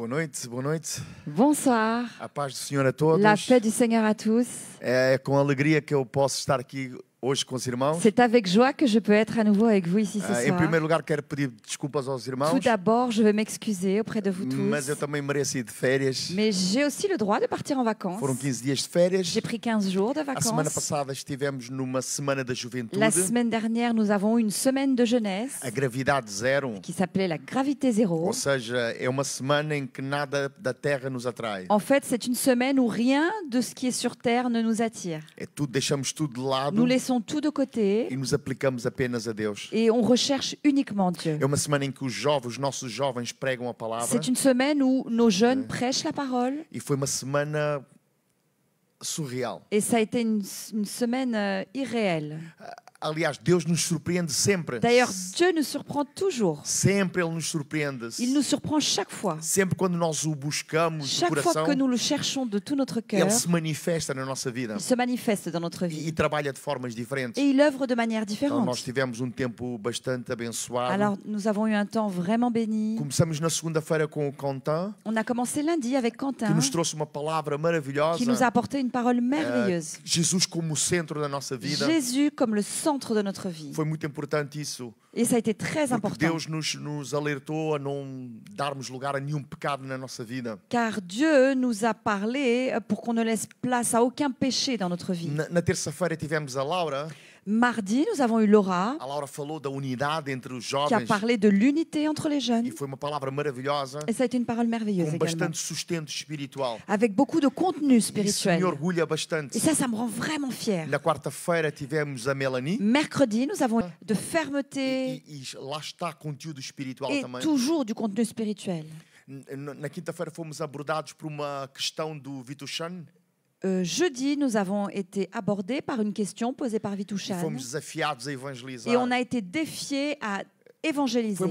Boa noite, boa noite. Bonsoir. A paz do Senhor a todos. La paix du Seigneur à tous. É com alegria que eu posso estar aqui hoje com os irmãos. C'est avec joie que je peux être à nouveau avec vous ici ce Em soir. primeiro lugar, quero pedir desculpas aos irmãos, Tout d'abord, je veux m'excuser auprès de vous mas eu tous. também mereço ir de férias. Mais j'ai aussi le droit de partir en vacances. Foram 15 dias de férias. J'ai pris 15 jours de A semana vacances. passada estivemos numa semana da juventude, La semaine dernière, nous avons eu une semaine de jeunesse a gravidade zero, qui s'appelait la gravité zéro. ou seja, é uma semana em que nada da terra nos atrai. En fait, c'est une semaine où rien de ce qui est sur Terre ne nous attire. É tudo, deixamos tudo de lado Nous laissons tout de côté e nos aplicamos apenas a Deus. et on recherche uniquement Dieu. É uma semana em que os nossos jovens pregam a palavra C'est une semaine où nos jeunes prêchent la parole. e foi uma semana surreal. Et ça a été une semaine irréelle. Aliás, Deus nos surpreende sempre. D'ailleurs, Dieu nous surprend toujours. Sempre Ele nos surpreende. Il nous surprend chaque fois. Sempre quando nós o buscamos de Chaque fois coração, que nous le cherchons de tout notre cœur, Ele se manifesta na nossa vida il se manifeste dans notre e vie. trabalha de formas diferentes. Et il œuvre de manière Então, différente. nós tivemos tempo bastante abençoado. Alors, nous avons eu un temps vraiment béni. Começamos na segunda-feira com o Quentin, On a commencé lundi avec que Quentin, nos trouxe uma palavra maravilhosa. qui nous a apporté une parole merveilleuse. Jesus como centro da nossa vida. Jésus comme le centre de notre vie. Foi muito importante isso. Et ça a été très Porque important. Deus nos alertou a não darmos lugar a nenhum pecado na nossa vida. Car Dieu nous a parlé pour qu'on ne laisse place à aucun péché dans notre vie. Na terça-feira tivemos a Laura. Mardi, nous avons eu Laura, A Laura falou da unidade entre os qui a jovens parlé de l'unité entre les jeunes. e foi uma palavra maravilhosa, Et ça a été une parole merveilleuse com également. bastante sustento espiritual. Avec beaucoup de contenu Isso spirituel. me orgulha bastante. Et ça me rend vraiment fière. Na quarta-feira tivemos a Melanie Mercredi, nous avons de fermeté e lá está conteúdo espiritual et também. toujours du contenu spirituel. Na quinta-feira fomos abordados por uma questão do Vitushan Jeudi, nous avons été abordés par une question posée par e Vitushan. fomos desafiados a evangelizar. Et on a été défiés à évangéliser. Foi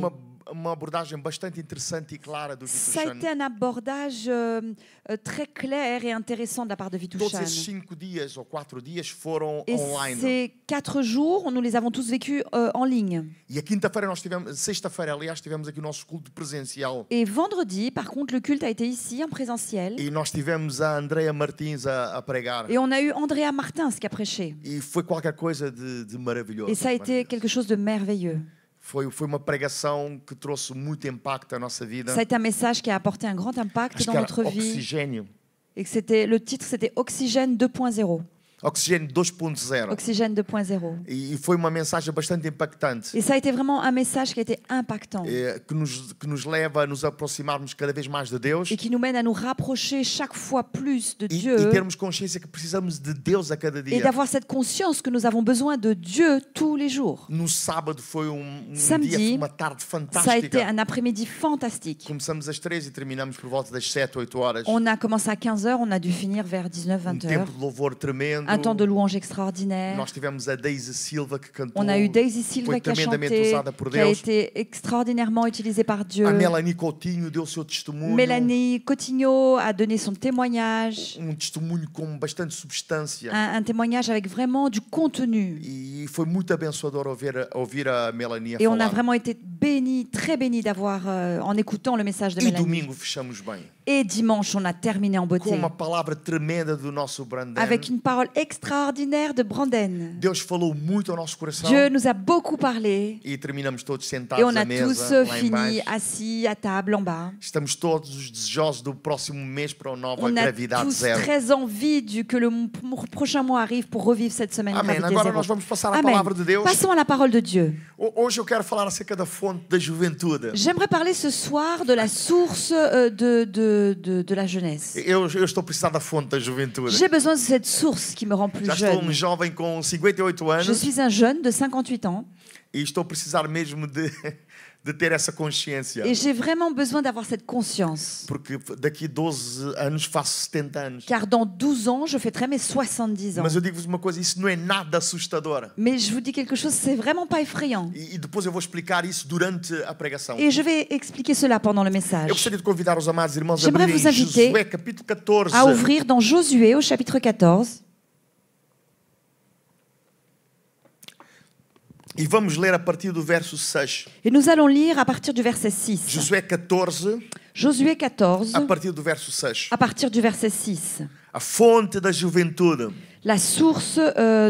uma abordagem bastante interessante e clara do Ça a Vitushan. été un abordage très clair et intéressant de la part de Todos Vitushan. esses 5 dias ou 4 dias foram Et online. ces 4 jours, nous les avons tous vécus en ligne. E a quinta-feira nós tivemos, sexta-feira, aliás, tivemos aqui o nosso culto presencial. Et vendredi, par contre, le culte a été ici, en présentiel. E nós tivemos a Andrea Martins a pregar. Et on a eu Andrea Martins qui a prêché. E foi qualquer coisa de maravilhoso. Et ça a été quelque chose de merveilleux. Foi uma pregação que trouxe muito impacto à nossa vida. Ça a été un message qui a apporté un grand impact Acho dans que era notre vie. Oxigênio. Et que le titre, c'était Oxygène 2.0. Oxigênio 2.0. Oxygène 2.0. E foi uma mensagem bastante impactante. Et ça a été vraiment un message qui a été impactant. Que nos leva a nos aproximarmos cada vez mais de Deus. Et qui nous mène à nous rapprocher chaque fois plus de E Dieu. termos consciência que precisamos de Deus a cada Et dia. d'avoir cette conscience que nous avons besoin de Dieu tous les jours. No sábado foi Samedi, dia, uma tarde Ça a été fantástica. un après-midi fantastique. Começamos às 3 e terminamos por volta das 7, 8 horas. On a commencé à 15h, on a dû finir vers 19-20 tempo heures. de louvor tremendo. Un temps de louange extraordinaire. Nós tivemos a Daisy Silva que cantou. On a eu Daisy Silva Foi qui a tremendamente chanté, usada por qui a Deus. été extraordinairement utilisée par Dieu. A Melanie Coutinho deu o seu testemunho. Mélanie Cotigno a donné son témoignage, Testemunho com bastante substância. un témoignage avec vraiment du contenu. E foi muito abençoador ouvir a Melanie a Et on a falar. vraiment été bénis, très bénis d'avoir, en écoutant le message de E Mélanie. domingo fechamos bem. Et dimanche, on a terminé en beauté. Com uma palavra tremenda do nosso Brandon. Avec une parole extraordinaire de Branden. Deus falou muito ao nosso coração. Dieu nous a beaucoup parlé. E terminamos todos Et sentados on à a mesa, tous lá fini embaixo. assis à table en bas. Estamos todos desejosos do próximo mês para a nova On a gravidade tous zero. très envie que le prochain mois arrive pour revivre cette semaine Amém. gravité Agora zéro. nós vamos passar à Amen. palavra de Deus. Passons à la parole de Dieu. Hoje eu quero falar acerca da fonte da juventude. J'aimerais parler ce soir de la source de la jeunesse. Eu estou precisando da fonte da juventude. J'ai besoin de cette source qui me rend plus Já estou jeune. jovem com 58 anos Je suis un jeune de 58 ans e estou a precisar mesmo de ter essa consciência. et j'ai vraiment besoin d'avoir cette conscience. Porque daqui 12 anos faço 70 anos. Car dans 12 ans, je fêterai mes 70 ans. Mas eu digo-vos uma coisa, isso não é nada assustador. Mais je vous dis quelque chose, c'est vraiment pas effrayant. E depois eu vou explicar isso durante a pregação. Et je vais expliquer cela pendant le Eu message. gostaria de convidar os amados irmãos a J'aimerais abrirem vous inviter Josué capítulo 14. À ouvrir dans Josué au chapitre 14. E vamos ler a partir do verso 6. Et nous allons lire à partir du verset 6. Josué 14, Josué 14, a partir do verso 6. à partir du verset 6. A fonte da juventude. La source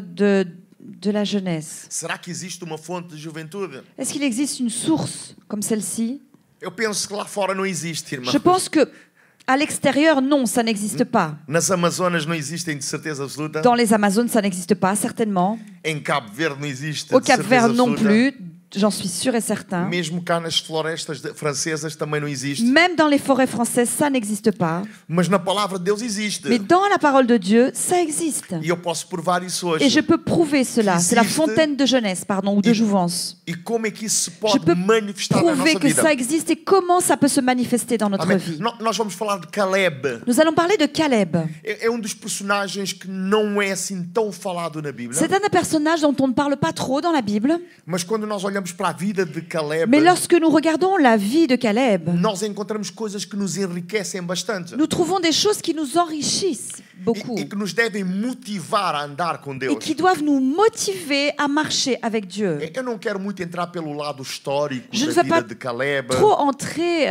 de la jeunesse. Será que existe uma fonte de juventude? Est-ce qu'il existe une source comme celle-ci? Eu penso que lá fora não existe, irmão. Je pense que à l'extérieur, non, ça n'existe pas. Nas Amazonas não existem, de certeza absoluta. Dans les Amazones, ça n'existe pas, certainement. Em Cabo Verde não existe, Au de Cap certeza Vert non absoluta. plus, j'en suis sûre et certain. Mesmo cá nas florestas francesas também não existe. Même dans les forêts françaises, ça n'existe pas. Mas na palavra de Deus existe. Mais dans la parole de Dieu, ça existe. E eu posso provar isso hoje. Et je peux prouver cela. C'est la Existe. fontaine de jeunesse, pardon, ou de jouvence. E como é que isso se Je pode peux manifestar na prouver nossa que vida? ça existe et comment ça peut se manifester dans notre Amém. vie. Nós vamos falar de Caleb. Nous allons parler de Caleb. É um dos personagens que não é assim tão falado na Bíblia. C'est un des personnages dont on ne parle pas trop dans la Bible. Mas quando nós olhamos para a vida de Caleb, Mais lorsque nous regardons la vie de Caleb, nós encontramos coisas que nos enriquecem bastante. nous trouvons des choses qui nous enrichissent beaucoup E que nos devem motivar a andar com et Deus. qui doivent nous motiver à marcher avec Dieu. Eu não quero muito entrar pelo lado histórico Je ne da veux pas vida de Caleb, Trop entrer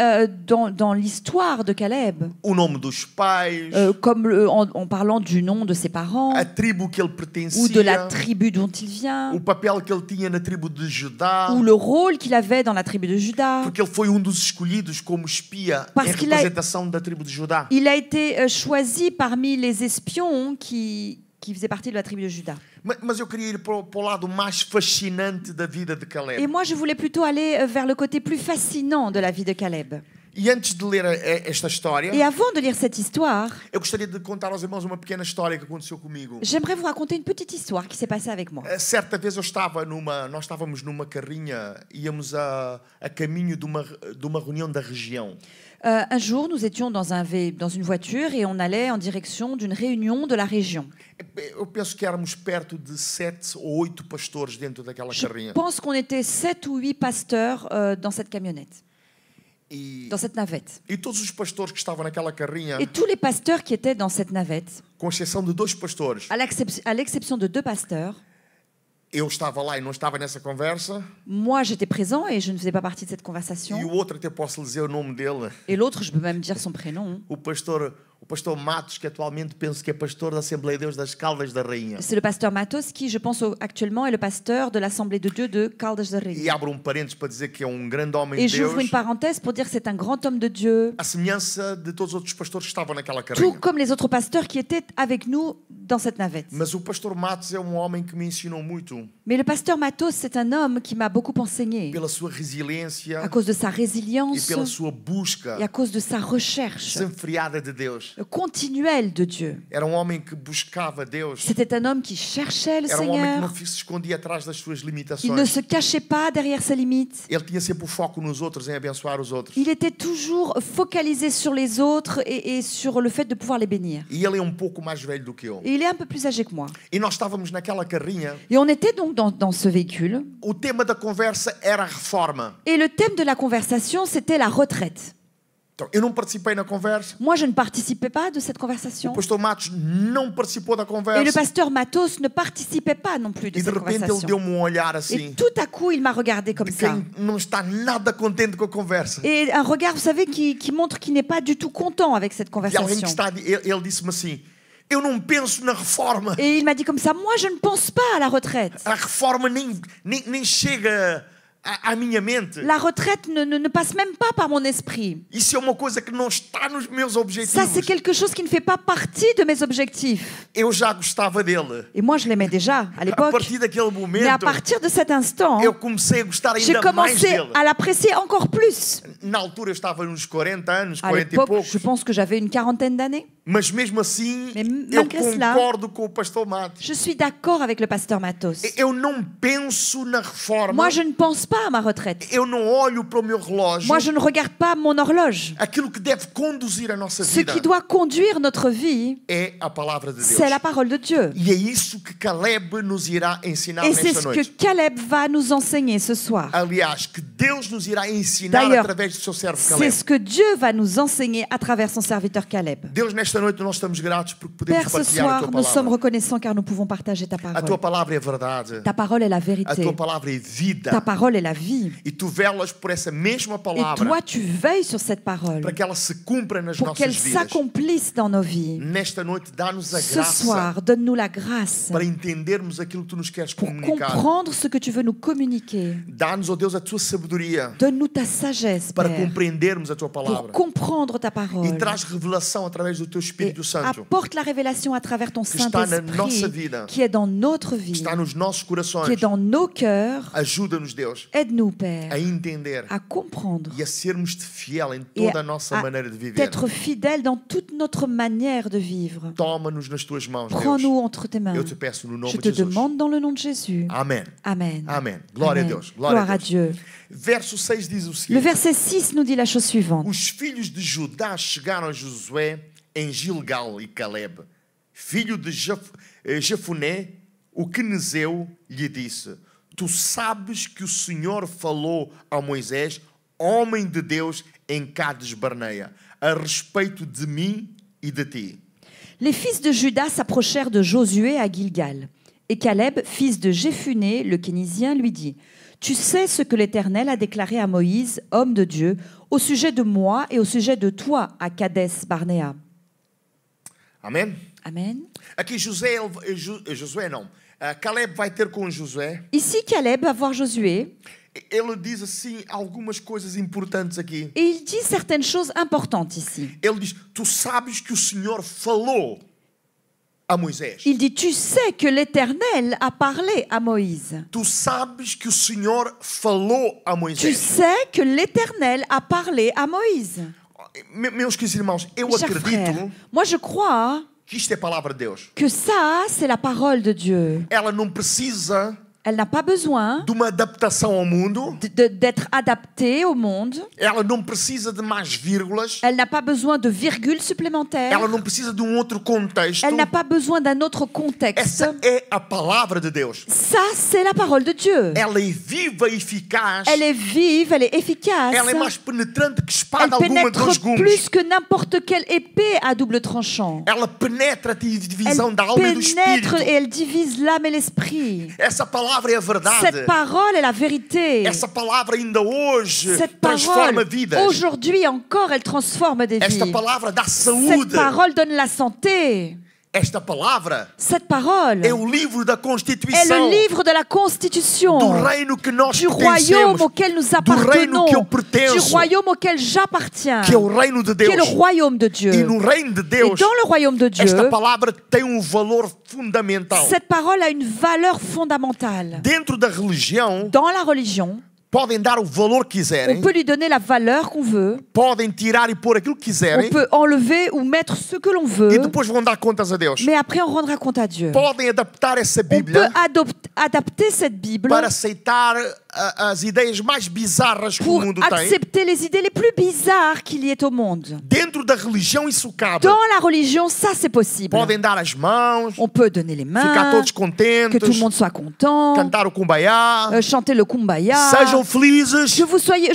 dans l'histoire de Caleb, o nome dos pais, comme en parlant du nom de ses parents a tribo que ele ou de la pertencia, tribu dont il vient, o papel que ele tinha na tribo de Judá, ou le rôle qu'il avait dans la tribu de Juda. porque ele foi dos escolhidos como espia Parce em qu'il a- representação da tribo de Judá. Il a été choisi parmi les espions qui faisaient partie de la tribu de Juda. Mas eu queria ir para o lado mais fascinante da vida de Et Caleb. moi, je voulais plutôt aller vers le côté plus fascinant de la vie de Caleb. E antes de ler esta história, Et avant de lire cette histoire, eu gostaria de contar aos irmãos uma pequena história que aconteceu comigo. j'aimerais vous raconter une petite histoire qui s'est passée avec moi. Certa vez nós estávamos numa carrinha, íamos a caminho de uma reunião da região. Un jour, nous étions dans une voiture et on allait en direction d'une réunion de la région. Eu penso que éramos perto de 7 ou 8 pastores dentro daquela Je carrinha. pense qu'on était 7 ou 8 pasteurs dans cette camionnette, E, dans cette navette. e todos os pastores que estavam naquela carrinha, Et tous les pasteurs qui étaient dans cette navette, com exceção de 2 pastores, à l'exception de 2 pasteurs, eu estava lá e não estava nessa conversa, moi j'étais présent et je ne faisais pas partie de cette e conversation. o outro até posso lhe dizer o nome dele, Et l'autre, je peux même dire son prénom. o pastor Matos, que atualmente penso que é pastor da Assembleia de Deus das Caldas da Rainha. C'est le pasteur Matos qui, je pense, actuellement est le pasteur de l'Assemblée de Dieu de Caldas de E Reis. abro parênteses para dizer que é grande homem Et de j'ouvre Deus, une parenthèse pour dire que c'est un grand homme de Dieu, à semelhança de todos os outros pastores que estavam naquela tout carrinha. comme les autres pasteurs qui étaient avec nous dans cette navette. Mas o pastor Matos é homem que me ensinou muito Mais le pasteur Matos, c'est un homme qui m'a beaucoup enseigné pela sua resiliência à cause de sa e résilience pela sua busca et à cause de sa recherche desenfreada de Deus. continuelle de Dieu. Era homem que buscava Deus. C'était un homme qui cherchait le Era homem que não Seigneur. se escondia atrás das suas Il ne limitações. se cachait pas derrière ses limites. Ele tinha sempre o foco nos outros, em abençoar os outros. Il était toujours focalisé sur les autres et sur le fait de pouvoir les bénir. E ele é pouco mais velho do que eu. Et il est un peu plus âgé que moi. E nós estávamos naquela carrinha. Et on était donc dans ce véhicule. O tema da conversa era a reforma. Et le thème de la conversation, c'était la retraite. Então, eu não participei na conversa. Moi, je ne participais pas de cette O conversation. pastor Matos não participou da Et le conversa. pasteur Matos ne participait pas non plus de E de cette repente ele conversation. deu-me olhar Et assim, tout à coup, il m'a regardé comme de ça. quem não está nada contente com a conversa. Et un regard, vous savez, qui montre qu'il n'est pas du tout content avec cette De alguém que conversation. está. Ele disse-me assim: eu não penso na reforma. Et il m'a dit comme ça, moi, je ne pense pas à la retraite. A reforma nem chega à minha mente. La retraite ne passe même pas par mon esprit. Isso é uma coisa que não está nos meus Ça, objetivos. c'est quelque chose qui ne fait pas partie de mes objectifs. Eu já gostava dele. Et moi, je l'aimais déjà à A l'époque. partir daquele Mais à momento, partir de cet instant, eu comecei a gostar j'ai ainda mais commencé dele. à l'apprécier encore plus. Na altura eu estava nos 40 anos, À 40 e l'époque, poucos. je pense que j'avais une quarantaine d'années. Mas mesmo assim, Mais eu malgré cela, concordo com o pastor Matos. Je suis d'accord avec le pasteur Matos. Eu não penso na reforma. Moi, je ne pense pas à ma retraite. Eu não olho para o meu relógio. Moi, je ne regarde pas mon horloge. Aquilo que deve conduzir a nossa Ce vida qui doit conduire notre vie, é a palavra de Deus. c'est la parole de Dieu. E é isso que Caleb nos irá ensinar Et c'est nesta ce que noite. Caleb va nous enseigner ce soir. Aliás, que Deus nos irá ensinar D'ailleurs, através através do seu servo C'est Caleb. ce que Dieu va nous enseigner à travers son serviteur Caleb. Deus, nesta noite nós estamos gratos porque podemos Père, ce partilhar a soir, tua nous sommes palavra. reconnaissants car nous pouvons partager ta A tua parole. palavra é verdade. Ta parole est la A vérité. tua palavra é Ta vida. parole est la vie. E tu velas por essa mesma Et palavra toi, tu veilles sur cette parole para que ela se cumpra nas pour qu'elle nossas vidas. s'accomplisse dans nos vies. Nesta noite, dá-nos a Ce graça soir, donne-nous la grâce para entendermos aquilo que tu nos queres pour comunicar. comprendre ce que tu veux nous communiquer. Dá-nos, ó Deus, a tua sabedoria Donne-nous ta sagesse, para Père, compreendermos a tua pour palavra. comprendre ta E parole. traz revelação através do teu Et Espírito Santo, apporte la révélation à travers ton que está na nossa Saint-Esprit vida, qui est dans notre que vie, está nos nossos qui corações. est dans nos cœurs. Ajuda-nos, Deus, Aide-nous, Père, a entender à comprendre e a sermos fiel em et toda a nossa maneira de viver. d'être fidèles dans toute notre manière de vivre. Toma-nos nas tuas mãos, Deus. Prends-nous entre tes mains. Eu te peço no Je nome te de Jesus. demande dans le nom de Jésus. Amém. Amen. Amém. Glória a Amen. Deus. Glória Gloire a à Deus. Dieu. Verso 6 diz o Le seguinte: verset 6 nous dit la chose suivante. Os filhos de Judá chegaram a Josué em Gilgal e Caleb, filho de Jefuné, o quenezeu, lhe disse: Tu sabes que o Senhor falou a Moisés, homem de Deus, em Cades Barneia, a respeito de mim e de ti. Les fils de Juda s'approchèrent de Josué à Gilgal. Et Caleb, fils de Jéphuné, le Kénisien, lui dit: Tu sais ce que l'Éternel a déclaré à Moïse, homme de Dieu, au sujet de moi et au sujet de toi à Cades Barnéa. Amém? Amen. Aqui Josué não. Caleb vai ter com Josué. Ici, Caleb va voir Josué Ele diz assim algumas coisas importantes aqui. et il dit certaines choses importantes ici. Ele diz: Tu sabes que o Senhor falou a Moisés. Il dit: Tu sais que l'Éternel a parlé à Moïse. Tu sabes que o Senhor falou a Tu Moisés. sais que l'Éternel a parlé à Moïse. Meus queridos irmãos, eu Mes chers frères, acredito moi je crois que isto é a palavra de Deus. que ça, c'est la parole de Dieu. Ela não precisa Elle n'a pas besoin de uma adaptação ao mundo. d'être adaptée au monde. Ela não precisa de mais vírgulas. Elle n'a pas besoin de virgules supplémentaires. Ela não precisa de um outro contexto. Elle n'a pas besoin d'un autre contexte. Essa é a palavra de Deus. Ça, c'est la parole de Dieu. Ela é viva e eficaz. Elle est vive, elle est efficace. Ela é mais penetrante que Elle espada alguma de dois pénètre gumes. plus que n'importe quelle épée à double tranchant. Ela penetra a divisão Elle da alma e do pénètre espírito. et elle divise l'âme et l'esprit. Essa palavra é a verdade. Cette parole est la vérité. Essa palavra ainda hoje Cette transforma parole, vidas. aujourd'hui encore, elle transforme des Esta vies. palavra dá Cette saúde. parole donne la santé. Esta palavra Cette parole é o livro da est Constituição le livre de la Constitution do reino que nós du royaume pertencemos, auquel nous do reino appartenons, que eu du pertenço, royaume auquel j'appartiens, que é o reino de qui est le Deus. royaume de Dieu. E no reino de Et Deus, dans le royaume de Dieu, esta palavra tem um valor fundamental. cette parole a une valeur fondamentale. Dentro da religião, Dans la religion, podem dar o valor que on quiserem, peut lui donner la valeur qu'on veut, podem tirar e pôr aquilo que on quiserem, peut enlever ou mettre ce que l'on e veut, depois vão dar contas a Deus. mais après on rendra compte à Dieu. Podem adaptar essa On peut Bíblia adapter cette Bible para aceitar as ideias mais bizarras que o pour mundo tem. accepter les idées les plus bizarres qu'il y ait au monde. Dentro da religião isso cabe. Dans la religion, ça c'est possible. Podem dar as mãos, On peut donner les ficar mains, todos que tout le contentes, monde soit content, cantar o kumbaya, chanter le kumbaya. sejam felizes. Je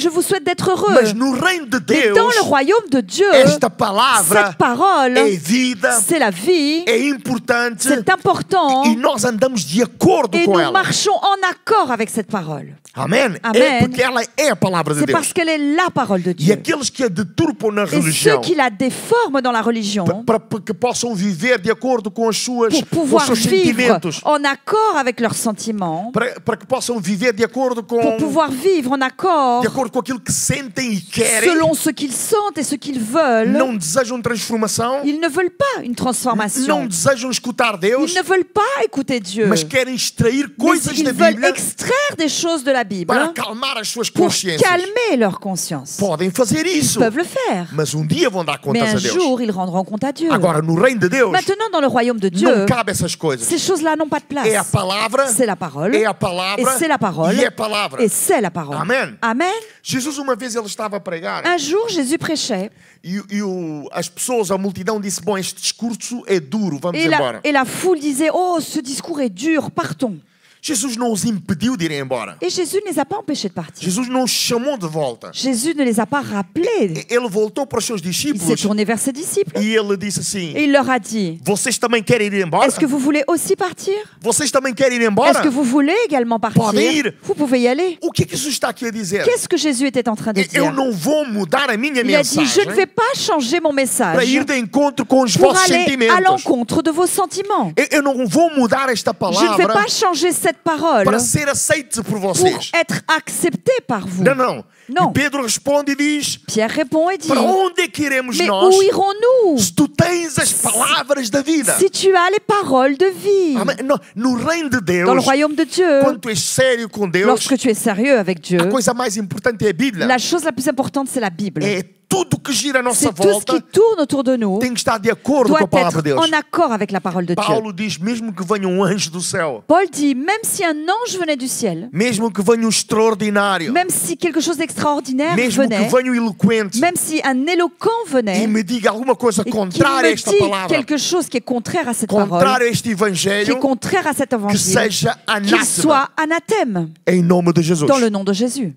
vous souhaite d'être heureux. Mas no reino de Mais dans Deus, le royaume de Dieu, esta palavra cette parole, é vida, c'est la vie, é importante c'est important, e nós andamos de acordo et com nous ela. marchons en accord avec cette parole. Amém? Amém. É porque ela é a palavra de C'est Deus. parce qu'elle est la parole de E Dieu. aqueles que a deturpam na Et ceux religião qui la déforment dans la religion, para que possam viver de acordo com os pour seus pouvoir vivre sentimentos, en accord avec leurs sentiments, para que possam viver de acordo com pour pouvoir vivre en accord aquilo que sentem e querem, selon ce qu'ils sentent et ce qu'ils veulent, não desejam transformação, ils ne veulent pas une não transformation. desejam escutar Deus, Ils ne veulent pas écouter Dieu. mas querem extrair Mais coisas da ils veulent Bíblia extraire des choses de la Bible para acalmar as suas pour consciências. calmer leur conscience. Podem fazer Ils isso, peuvent le faire. mas dia vão dar Mais contas un a Deus. jour, ils rendront compte à Dieu. Agora, no reino de Deus, Maintenant, dans le royaume de Dieu, não cabe essas coisas. ces choses-là n'ont pas de place. É a palavra, C'est la parole. é a palavra, Et c'est la parole. e é a palavra. Et c'est la parole. Amen. Amen. Jesus, uma vez, ele estava a pregar Un jour, Jésus prêchait as pessoas, a multidão disse, este discurso é duro, vamos et embora. la foule disait: Oh, ce discours est dur, partons. Jesus não os impediu de ir embora. Et Jésus ne les a pas empêchés de partir. Jesus não os chamou de volta. Jésus ne les a pas rappelés. Ele voltou para os seus Il s'est discípulos tourné vers ses disciples e ele disse assim: et il leur a dit, vocês também querem ir embora? est-ce que vous voulez aussi partir? Vocês também querem ir Est-ce embora? que vous voulez également partir? Podem ir. Vous pouvez y aller. O que Jesus está aqui a dizer? Qu'est-ce que Jésus était en train de Eu dire? não vou mudar a minha Il a dit, je ne mensagem vais pas changer mon para message ir de encontro com os pour vossos aller à sentimentos. l'encontre de vos sentiments. Eu não vou mudar esta Je ne vais palavra pas changer cette parole para ser aceite por pour vocês. être accepté par vous. Não, não. Não. E Pedro responde e diz: Pierre répond et dit, para onde é que iremos mais nós où irons-nous se tu tens as palavras da vida? si tu as les paroles de vie? Amém? No reino de Dans le Deus, royaume de Dieu, quando tu és sério com Deus, lorsque tu es sérieux avec Dieu, a coisa mais importante é a Bíblia. la chose la plus importante, c'est la Bible. É tudo que gira à nossa C'est tout ce volta qui tourne autour de nous tem que estar de acordo doit com a palavra de être Deus. en accord avec la parole de Dieu. Paulo diz: mesmo que venha um anjo do céu, Paul dit, même si un ange venait du ciel, mesmo que venha um extraordinário, même si quelque chose d'extraordinaire mesmo que venait, venha um eloquente même si un éloquent e venait me diga alguma coisa et qu'il contrária a me esta dit palavra, quelque chose qui est contraire à cette parole, contrária a este qui est evangelho, contraire à cet que évangile, seja qu'il anátema soit anathème em nome de Jesus. dans le nom de Jésus.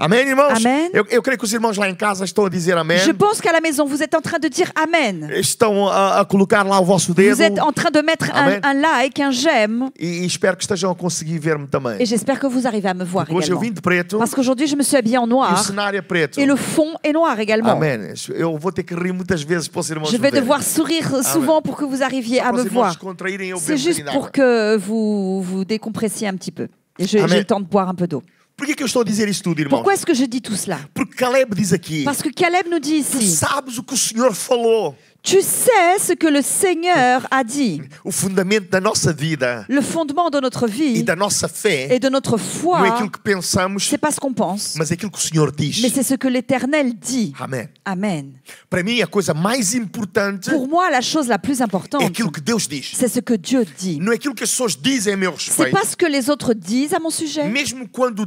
Amém, irmãos? Amém. Eu creio que os irmãos lá em casa estão a dizer amém. Je pense qu'à la maison, vous êtes en train de dire Amen. Estão a colocar lá o vosso dedo Vous êtes en train de mettre Amen. un like, un j'aime. e espero que estejam a conseguir ver-me também. Et j'espère que vous arrivez à me voir Hoje eu également. vim de preto Parce qu'aujourd'hui, je me suis habillée en e o noir cenário é preto. et le fond est noir également. Amém. Eu vou ter que rir muitas vezes para os irmãos Je me vais verem. devoir sourire souvent pour que vous arriviez à Para me os irmãos voir. descontraírem eu C'est bebo juste bem pour d'água. que vous vous décompressiez un petit peu. Et j'ai Amen. le temps de boire un peu d'eau. Por que eu estou a dizer isto tudo, irmãos? Pourquoi est-ce que je dis tout cela? Porque Caleb diz aqui: Parce que Caleb nous dit tu ici, sabes o que o Senhor falou. tu sais ce que le Seigneur a dit. O fundamento da nossa vida Le fondement de notre e vie da nossa fé et de notre não é foi, aquilo que pensamos, c'est pas ce qu'on pense, mas é aquilo que o Senhor diz. mais c'est ce que l'Éternel dit. Amém. Amen. Para mim, a coisa mais importante Pour moi, la chose la plus é importante, aquilo que Deus diz. c'est ce que Dieu dit. Não é aquilo que as pessoas dizem a meu C'est respeito. pas ce que les autres disent à mon sujet. Mesmo quando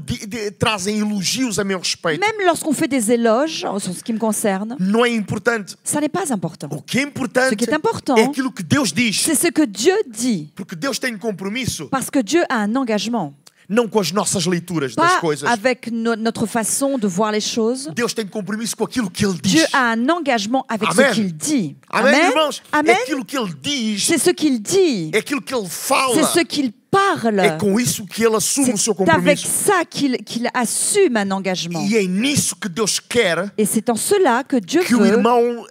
trazem elogios a meu respeito, Même lorsqu'on fait des éloges sur ce qui me concerne, não é importante. ça n'est pas important. O que é importante Ce qui est important, é aquilo que Deus diz. c'est ce que Dieu dit. Porque Deus tem compromisso, Parce que Dieu a un engagement. não com as nossas leituras das Pas coisas. avec notre façon de voir les choses. Deus tem compromisso com aquilo que Ele Dieu diz. a un engagement avec Amen. ce qu'il dit. Amém, Amen. irmãos? É Amen. aquilo que Ele diz, C'est ce qu'il dit. é aquilo que Ele fala. C'est ce qu'il parle. É com isso que Ele assume o seu C'est avec compromisso. ça qu'il assume un engagement. E é nisso que Deus quer Et c'est en cela que Dieu que o veut irmão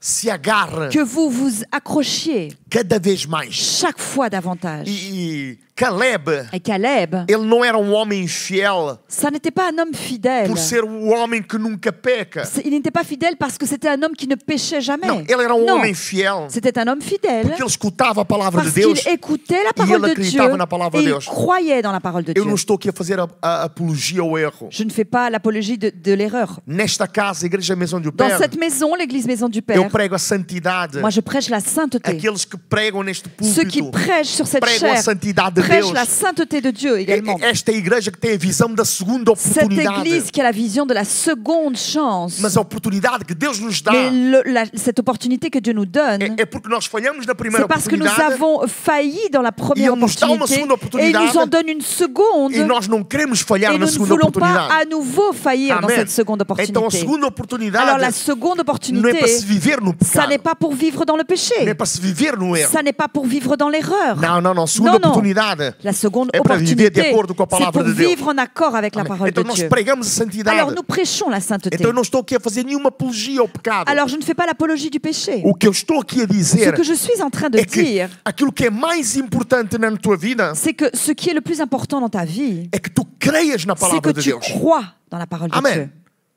se agarre que vous vous accrochiez cada vez mais. chaque fois davantage. E Caleb, Et Caleb, ele não era um homem fiel ça n'était pas un homme fidèle. por ser o homem que nunca peca. Il n'était pas fidèle parce que c'était un homme qui ne péchait jamais. Não, ele era um Non, homem fiel c'était un homme fidèle porque ele escutava a palavra de parce Deus. qu'il écoutait la ele parole de Dieu acreditava na palavra et de il Deus. croyait dans la parole de Eu Dieu. não estou aqui a fazer a apologia ao erro. Je ne fais pas l'apologie de l'erreur. Nesta casa, a Igreja Maison do Dans Pé, cette maison, l'église Maison du eu Père, prego a santidade. moi je prêche la sainteté. Aqueles que pregam neste Ceux qui púlpito prêchent sur cette pregam a chair santidade de prêchent Deus. la sainteté de Dieu également. Esta igreja que tem a visão da segunda Cette oportunidade. église qui a la vision de la seconde chance. Mas a oportunidade que Deus nos dá Mais cette opportunité que Dieu nous donne, é porque nós falhamos na primeira c'est parce que nous oportunidade avons failli dans la première il nous dá uma opportunité segunda et il oportunidade nous en donne une seconde e nós não queremos falhar et na nous ne segunda voulons pas oportunidade. à nouveau faillir dans Amen. cette seconde Então a opportunité. segunda oportunidade Alors la seconde não é opportunité, para se viver no ça pecado, n'est pas pour vivre dans le não é péché, para se viver no erro. ça n'est pas pour vivre dans l'erreur. Não, não, não. Segunda Non, non. oportunidade La seconde é para viver de opportunité, acordo com a c'est palavra pour de Deus. vivre en accord avec la parole de Então nós Dieu. pregamos a santidade. Alors nous prêchons la sainteté. Então eu não estou aqui a fazer nenhuma apologia ao pecado. Alors je ne fais pas l'apologie du péché. O que eu estou aqui a Ce dizer que je suis en train de é que dire, aquilo que é mais importante na tua vida c'est que ce qui est le plus important dans ta vie, é que tu creias na c'est palavra que de tu Deus. crois dans la parole de Amen. Dieu.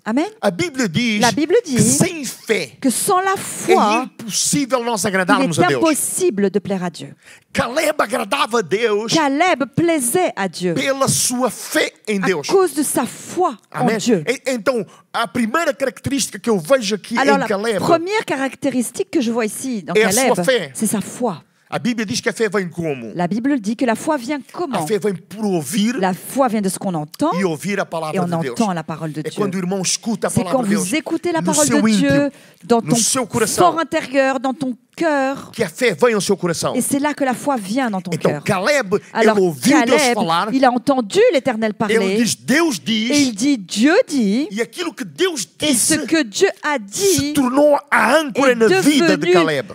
Amen. A Bíblia diz La Bible que dit sem fé que sans la é foi, impossível nós il agradarmos est a Deus. impossible de plaire à Dieu. Caleb agradava a Deus Caleb plaisait à Dieu pela sua fé em à Deus. cause de sa foi en Amém? Dieu. Então, a primeira característica que eu vejo aqui Alors em la Caleb, première caractéristique que je vois ici dans Et à Caleb, sua fé. c'est sa foi. a Bíblia diz que a fé vem como? La Bible dit que la foi vient A comment? fé vem por ouvir La foi vient de ce qu'on entend e ouvir a et palavra on de Deus. entend la parole de É Dieu. quando o irmão escuta a C'est palavra quand de Deus vous écoutez la no parole seu de Dieu íntimo, dans no ton seu coração. fort intérieur, dans ton cœur. que a fé vem ao seu coração. Et c'est là que la foi vient dans ton Então cœur. Caleb, Alors ele ouviu Deus Caleb, falar, il a entendu l'Éternel ele parler. diz, Deus Et il diz, dit, Dieu dit. e aquilo que Deus Et ce disse que Dieu a se dit tornou a âncora est na vida de devenu Caleb.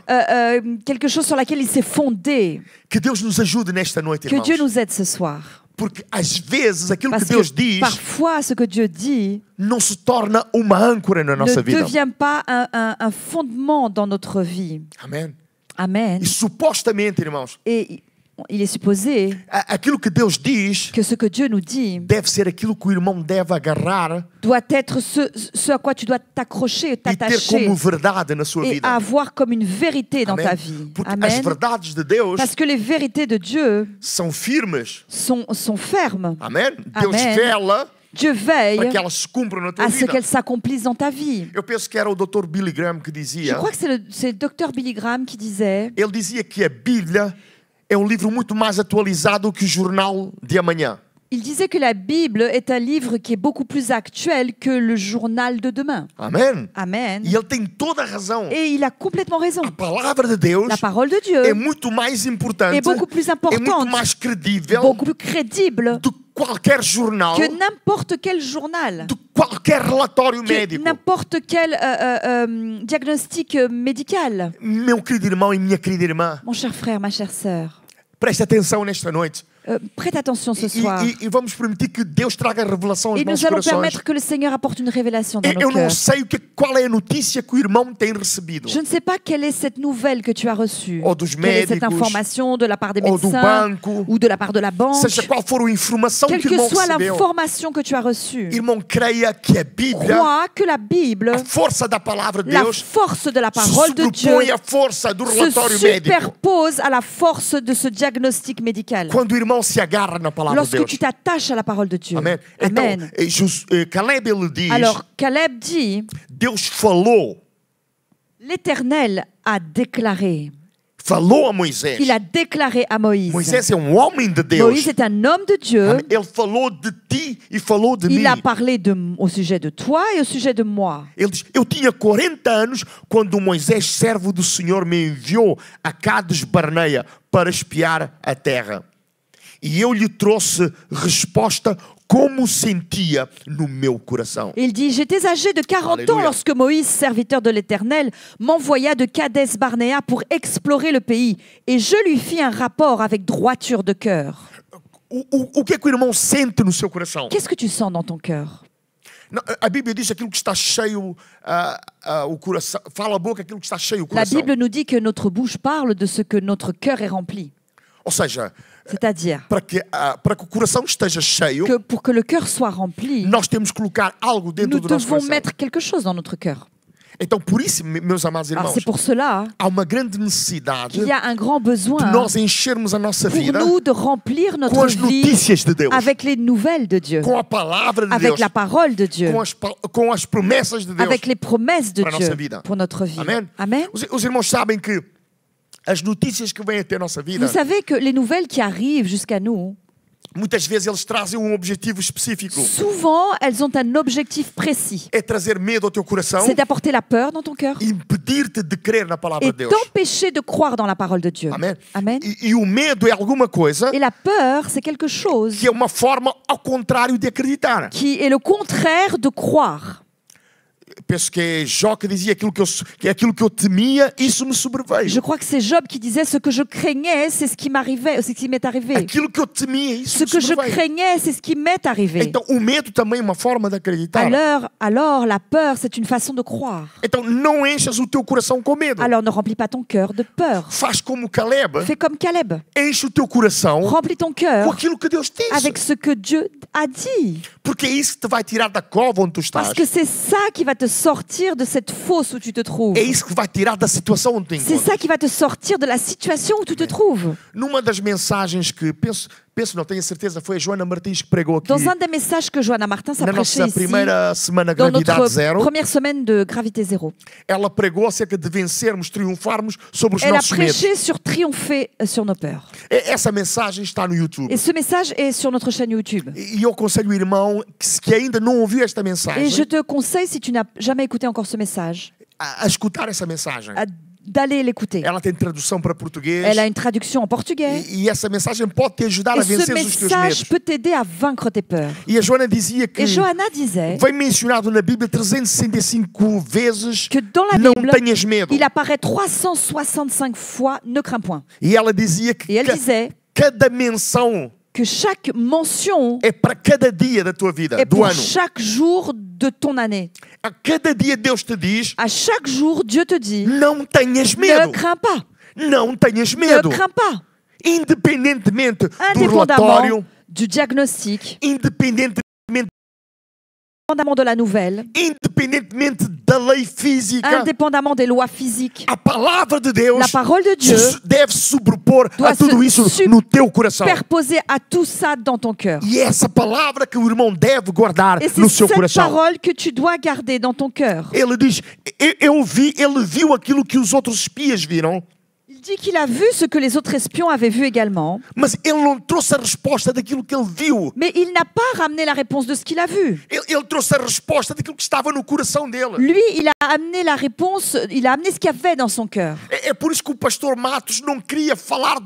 quelque chose sur laquelle il s'est fondé. Que Deus nos ajude nesta noite, Que Dieu irmãos. nous aide ce soir. Porque às vezes aquilo que Parce Deus que diz parfois, ce que Dieu dit não se torna uma âncora na ne nossa vida. devient pas un fondement dans notre vie. Amém? Amen. E supostamente, irmãos, Et il est supposé aquilo que Deus diz que ce que Dieu nous dit deve ser aquilo que o irmão deve agarrar doit être ce à quoi tu dois t'accrocher, e ter t'attacher como verdade na sua et vida. avoir comme une vérité dans Amém? ta vie. Porque as Amen. verdades de Deus Parce que les vérités de Dieu são firmes. sont fermes. Amém? Deus Amém. vela Dieu veille para que elas se cumpram na tua à ce vida. qu'elles s'accomplissent dans ta vie. Eu penso que era o Dr. Billy Graham que Je dizia. crois que c'est le docteur Billy Graham qui disait Ele dizia que a Bíblia é um livro muito mais atualizado que o jornal de amanhã. il disait que la Bible est un livre qui est beaucoup plus actuel que le journal de demain. Amém? Amen. E ele tem toda a razão. Et il a complètement raison. A palavra de Deus La parole de Dieu é muito mais importante, est beaucoup plus é muito importante, mais credível beaucoup plus crédible do que qualquer jornal, que n'importe quel journal, do que qualquer relatório que médico. n'importe quel diagnostic médical. Meu querido irmão e minha querida irmã, Mon cher frère, ma chère sœur, preste atenção nesta noite. prête attention ce soir. E vamos permitir que Deus traga revelação aos Et nous nossos allons corações. permettre que le Seigneur apporte une révélation dans Eu nos não cœurs. sei qual é a notícia que o irmão tem recebido. Je ne sais pas quelle est cette nouvelle que tu as reçue. Ou dos Quelle est cette médicos, information de la part des ou do médecins banco, ou de la part de la banque. seja qual for a informação Quelle que o que irmão soit recebeu. l'information que tu as reçue, Irmão, creia que a Bíblia, crois que la Bible, a força da palavra de la Deus, force de la se parole de Dieu, sobrepõe à força do se relatório médico. superpose à la force de ce diagnostic médical. Quando o irmão se agarra na palavra de Lorsque Deus. tu t'attaches à la parole de Dieu. Amém? Amen. Então, Caleb ele diz, Alors, Caleb dit, Deus falou l'Éternel a déclaré. a Moisés. Il a déclaré à Moïse. Moisés é um homem de Deus. Moïse est un homme de Dieu. Amém? Ele falou de ti e falou de mim. Il a parlé au sujet de toi et au sujet de moi. Ele diz, eu tinha 40 anos quando Moisés, servo do Senhor, me enviou a Cades Barneia para espiar a terra. E eu lhe trouxe resposta como sentia no meu coração. Il dit, j'étais âgé de 40 ans Alléluia. lorsque Moïse, serviteur de l'Éternel, m'envoya de Kadès Barnéa pour explorer le pays. Et je lui fis un rapport avec droiture de cœur. O que é que o irmão sente no seu coração? Qu'est-ce que tu sens dans ton cœur? Não, a Bíblia diz aquilo que está cheio o coração. Fala a boca aquilo que está cheio o La coração. Bible nous dit que notre bouche parle de ce que notre cœur est rempli. Ou seja, C'est-à-dire para que o coração esteja cheio, que pour que le cœur soit rempli, nós temos que colocar algo dentro nous do nosso devons coração. mettre quelque chose dans notre cœur. Então, por isso, meus amados Alors irmãos, c'est pour cela há uma grande necessidade qu'il y a un grand besoin de nós enchermos a nossa pour vida nous de remplir com notre as vie notícias de Deus, avec les nouvelles de Dieu, com a palavra de avec Deus, la parole de Dieu, com as promessas de Deus. avec les promesses de para a nossa Dieu vida. pour notre vie. Amém? Amen. Os irmãos sabem que as notícias que vêm até a nossa vida, Vous savez que les nouvelles qui arrivent jusqu'à nous, muitas vezes eles trazem um objetivo específico. souvent, elles ont un objectif précis. É trazer medo ao teu coração C'est d'apporter la peur dans ton cœur e impedir-te de crer na palavra et de Deus. t'empêcher de croire dans la parole de Dieu. Amém? Amen. E o medo é alguma coisa Et la peur, c'est quelque chose que é uma forma ao contrário de acreditar. qui est le contraire de croire. Penso que é Jó que dizia aquilo que eu temia, isso me sobreveio. Je crois que c'est Job qui disait ce que je craignais, c'est ce qui m'arrivait, c'est ce qui m'est arrivé. Aquilo que eu temia, isso Ce me que je sobreveio. craignais, c'est ce qui m'est arrivé. Então, o medo também é uma forma de acreditar. Alors, la peur, c'est une façon de croire. Então, não enchas o teu coração com medo. Alors ne remplis pas ton cœur de peur. Faz como Caleb. Fais comme Caleb. Enche o teu coração Remplis ton com cœur aquilo que Deus disse. avec ce que Dieu a dit. Porque é isso que te vai tirar da cova onde tu estás. Parce que c'est ça qui va te sortir de cette fosse où tu te trouves. É isso que vai tirar da situação onde te C'est encontras. ça qui va te sortir de la situation où tu te trouves. Numa das mensagens que penso, não tenho a certeza, foi a Joana Martins que pregou aqui. Dans un des messages que Joanna Martin a Na prêché nossa ici, primeira semana dans Gravidade notre Zero, première semaine de Gravité Zéro, ela pregou acerca de vencermos, triunfarmos sobre os elle a nossos medos. prêché sur triompher sur nos peurs. Essa mensagem está no YouTube. Et ce message est sur notre chaîne YouTube. E eu aconselho o irmão que ainda não ouviu esta Et mensagem je te conseille, si tu n'as jamais écouté encore ce message, a escutar essa mensagem. à d'aller l'écouter. Ela tem tradução para português. Elle a une traduction en portugais. E essa mensagem pode te ajudar Et a ce vencer os teus message medos. peut t'aider à vaincre tes peurs. E a Joana dizia que Et Johanna disait vem mencionado na Bíblia 365 vezes que dans la não Bible, tenhas medo. il apparaît 365 fois « ne crains point E ela dizia Et que elle disait cada menção que chaque mention é para cada dia da tua vida, est do pour ano. chaque jour de ton année. A cada dia Deus te diz, À chaque jour, Dieu te dit não tenhas « medo. Ne crains pas, Não tenhas ne medo. crains pas ». Independentemente do Indépendamment relatório, du diagnostic, independentemente indépendamment de la nouvelle, independentemente da lei física, indépendamment des lois physiques, a palavra de Deus la parole de Dieu deve sobrepor doit a tudo se isso no teu coração. superposer à tout ça dans ton cœur. E é essa palavra que o irmão deve guardar Et no c'est seu cette coração. parole que tu dois garder dans ton cœur. Ele diz, ele viu aquilo que os outros espias viram, Il dit qu'il a vu ce que les autres espions avaient vu également, mas ele não trouxe a resposta daquilo que ele viu. mais il n'a pas ramené la réponse de ce qu'il a vu. Ele trouxe a resposta daquilo que estava no coração dele. Lui, il a amené la réponse, il a amené ce qu'il y avait dans son cœur. É por isso que o pastor Matos não queria falar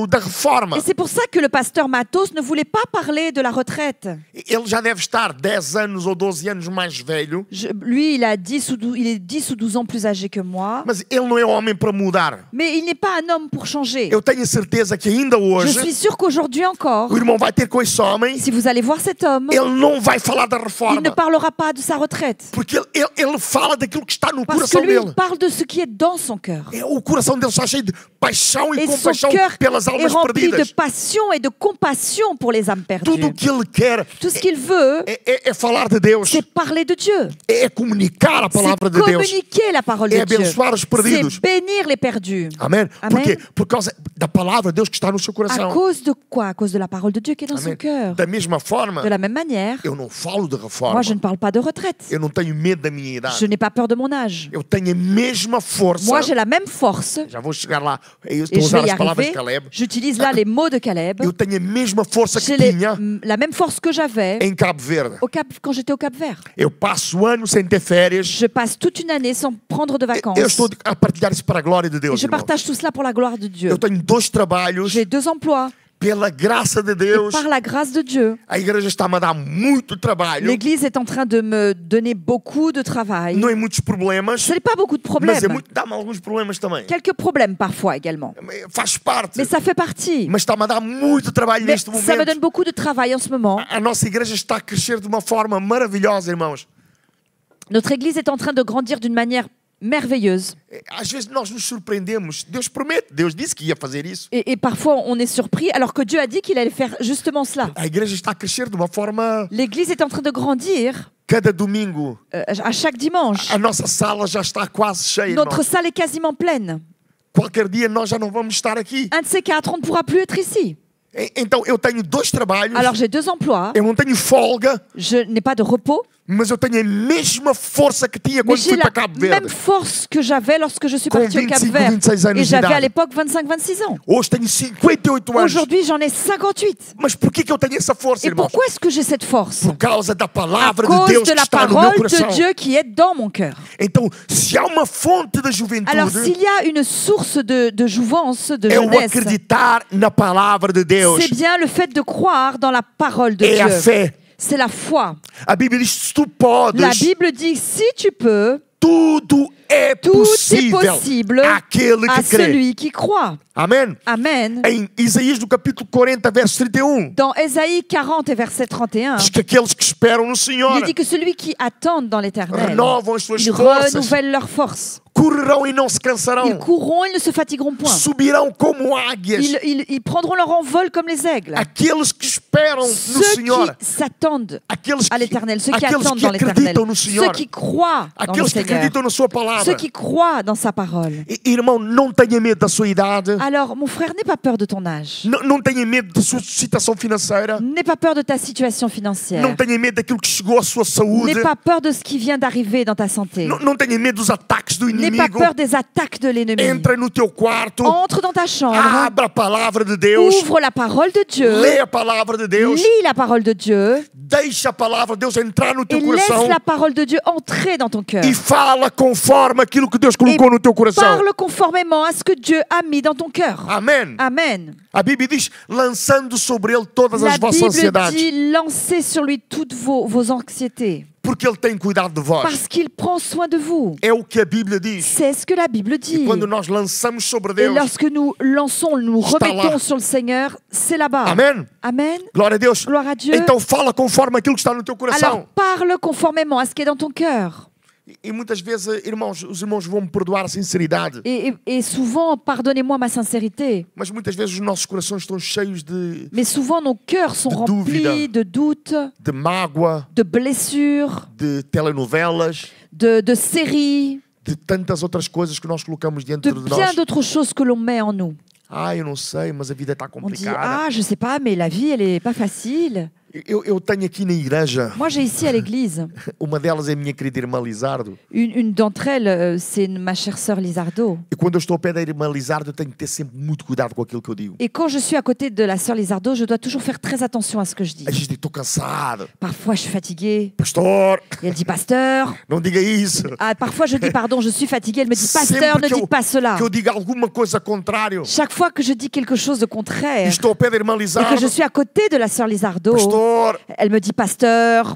da reforma. Et c'est pour ça que le pasteur Matos ne voulait pas parler de la retraite. Ele já deve estar 10 anos ou 12 anos mais velho, Lui, il est 10 ou 12 ans plus âgé que moi, mas ele não é homem para mudar. mais il n'est pas un homme pour changer. Eu tenho a certeza que ainda Je hoje suis sûre qu'aujourd'hui encore, o irmão vai ter com esse homem, si vous allez voir cet homme, ele não vai falar da il ne reforma, parlera pas de sa retraite. porque ele fala daquilo que está no Parce que coração lui, il dele. parle de ce qui est dans son cœur. O coração dele está cheio de paixão e Et son compaixão cœur pelas est almas rempli de perdidas. passion et de compassion pour les âmes Tudo perdues. o que ele quer Tout ce qu'il veut, é falar de Deus, c'est parler de Dieu. é comunicar a C'est palavra de Deus. communiquer la parole É de Dieu. abençoar os perdidos. C'est bénir les perdus. Amém? Amém. Por quê? Por causa da palavra de Deus que está no seu À coração. cause de quoi? À cause de la parole de Dieu qui est dans son Amém? cœur. Da mesma forma, De la même manière, eu não falo de reforma. moi je ne parle pas de retraite. Eu não tenho medo da minha idade. Je n'ai pas peur de mon âge. Eu tenho a mesma força. Moi j'ai la même force. Já vou chegar lá. Eu estou Et a je usar vais y as palavras de arriver. Caleb. J'utilise là les mots de Caleb. Eu tenho a mesma força que J'ai tinha la même force que j'avais em Cabo Verde. quand j'étais au Cap-Vert. Eu passo o ano sem ter férias. Je passe toute une année sans prendre de vacances. Eu estou a partilhar isso para a glória de Et Deus, je irmão. partage tout cela pour la gloire de Dieu. Eu tenho 2 trabalhos. J'ai 2 emplois. Pela graça de Et Deus, par la grâce de Dieu, a igreja está-me a dar muito trabalho. l'Église est en train de me donner beaucoup de travail. Não é muitos problemas, Ce n'est pas beaucoup de mas problèmes. dá-me alguns problemas também. Quelques problèmes parfois également. Faz parte. Mais ça fait partie. Mas está-me a dar muito trabalho Mais neste ça me momento. donne beaucoup de travail en ce moment. A nossa igreja está a crescer de uma forma maravilhosa, irmãos. Notre Église est en train de grandir d'une manière merveilleuse. Às vezes nós nos surpreendemos. Deus promete, Deus disse que ia fazer isso. Et parfois on est surpris alors que Dieu a dit qu'il allait faire justement cela. A igreja está a crescer de uma forma... L'Église est en train de grandir Cada domingo, à chaque dimanche. a nossa sala já está quase cheia, Notre irmãos. salle est quasiment pleine. Qualquer dia nós já não vamos estar aqui. Un de ces 4, on ne pourra plus être ici. Então eu tenho 2 trabalhos. Alors j'ai 2 emplois. Eu não tenho folga, Je n'ai pas de repos. mas eu tenho a mesma força que tinha Mais quando j'ai fui la para Cabo Verde. même force que j'avais lorsque je suis Com partie au 25, Cap-Vert. 26 anos Et de j'avais à idade. l'époque 25-26 ans. Hoje tenho 58 anos. Aujourd'hui, j'en ai 58. Mas por que eu tenho essa força, Et irmãos? pourquoi est-ce que j'ai cette force? Por causa da À palavra de cause Deus de que la está no meu parole coração. de Dieu qui est dans mon cœur. Então, se há uma fonte da juventude, Alors, s'il y a une source de jouvence, de é o jeunesse, acreditar na palavra de Deus. c'est bien le fait de croire dans la parole de É a Dieu. fé. C'est la foi. A Bíblia diz: se tu podes, La Bible dit, si tu peux, tudo é tout est possível possible àquele à que crê. celui qui croit. Amém? Amen. Em Isaías, no capítulo 40, verso 31, Dans Ésaïe 40 et verset 31, diz que aqueles que esperam no Senhor il dit que celui qui attend dans l'Éternel, renovam as suas ils forças, renouvellent leur force. correrão e não se cansarão, Ils courront, ils ne se fatigueront point. subirão como águias. Ils prendront leur envol comme les aigles. Aqueles que esperam no Ceux Senhor, qui s'attendent aqueles à l'Éternel, ceux qui aqueles attendent que dans l'Éternel, acreditam no ceux Senhor, qui croient dans le aqueles que Seigneur, acreditam na sua palavra. ceux qui croient dans sa parole. Irmão, não tenha medo da sua idade. Alors, mon frère, n'aie pas peur de ton âge. Não tenha medo da sua situação financeira. N'aie pas peur de ta situation financière. Não tenha medo daquilo que chegou à sua saúde. N'aie pas peur de ce qui vient d'arriver dans ta santé. Não tenha medo dos ataques do N'aie pas inimigo. peur des attaques de l'ennemi. Entra no teu quarto. Entre dans ta chambre. Abra a palavra de Deus. Ouvre la parole de Dieu. Lê a palavra de Deus. Lis la parole de Dieu. Deixa a palavra de Deus entrar no teu Et laisse coração. la parole de Dieu entrer dans ton cœur. E fala conforme aquilo que Deus colocou no teu coração. Parle conformément à ce que Dieu a mis dans ton cœur. Amém. Amen. A Bíblia diz, lançando sobre ele todas La as vossas Bible ansiedades. dit, lancez sur lui toutes vos anxiétés. Porque ele tem cuidado de vós. Parce qu'il prend soin de vous. É o que a Bíblia diz. C'est ce que la Bible E dit. quando nós lançamos sobre Et Deus, lorsque nous lançons, nous Está remettons lá. sur le Seigneur, c'est là-bas. amém? Amen. Glória a Deus. Gloire à Dieu. Então fala conforme aquilo que está no teu Alors coração. parle conformément à ce qui est dans ton cœur. E muitas vezes, irmãos, os irmãos vão me perdoar a sinceridade. Et souvent, pardonnez-moi ma sincérité, Mas muitas vezes os nossos corações estão cheios de mais souvent nos cœurs sont De remplis dúvida. de doutes, mágoa, de blessures, de telenovelas, de séries, de tantas outras coisas que nós colocamos de dentro de bien nós. d'autres choses que l'on met en nous. Ah, eu não sei, mas a vida está On dit, complicada. ah, je sais pas, mais la vie, elle est pas facile. Eu tenho aqui na igreja, Moi, j'ai ici à l'église, uma delas é a minha querida irmã Lizardo. une d'entre elles, c'est ma chère sœur Lizardo. E quando eu estou ao pé da irmã Lizardo, eu tenho que ter sempre muito cuidado com aquilo que eu digo. Et quand je suis à côté de la sœur Lizardo, je dois toujours faire très attention à ce que je dis. A gente diz, estou cansado. Parfois, je suis fatiguée. Pastor, Et elle dit, pasteur. não diga isso. Ah, parfois, je dis, pardon, je suis fatiguée. Elle me dit, pasteur, Sempre ne que dites pas cela. eu diga alguma coisa contrário, Chaque fois que je dis quelque chose de e contraire estou ao pé da irmã et que Lizardo, je suis à côté de la sœur Lizardo, pastor, elle me dit, pasteur,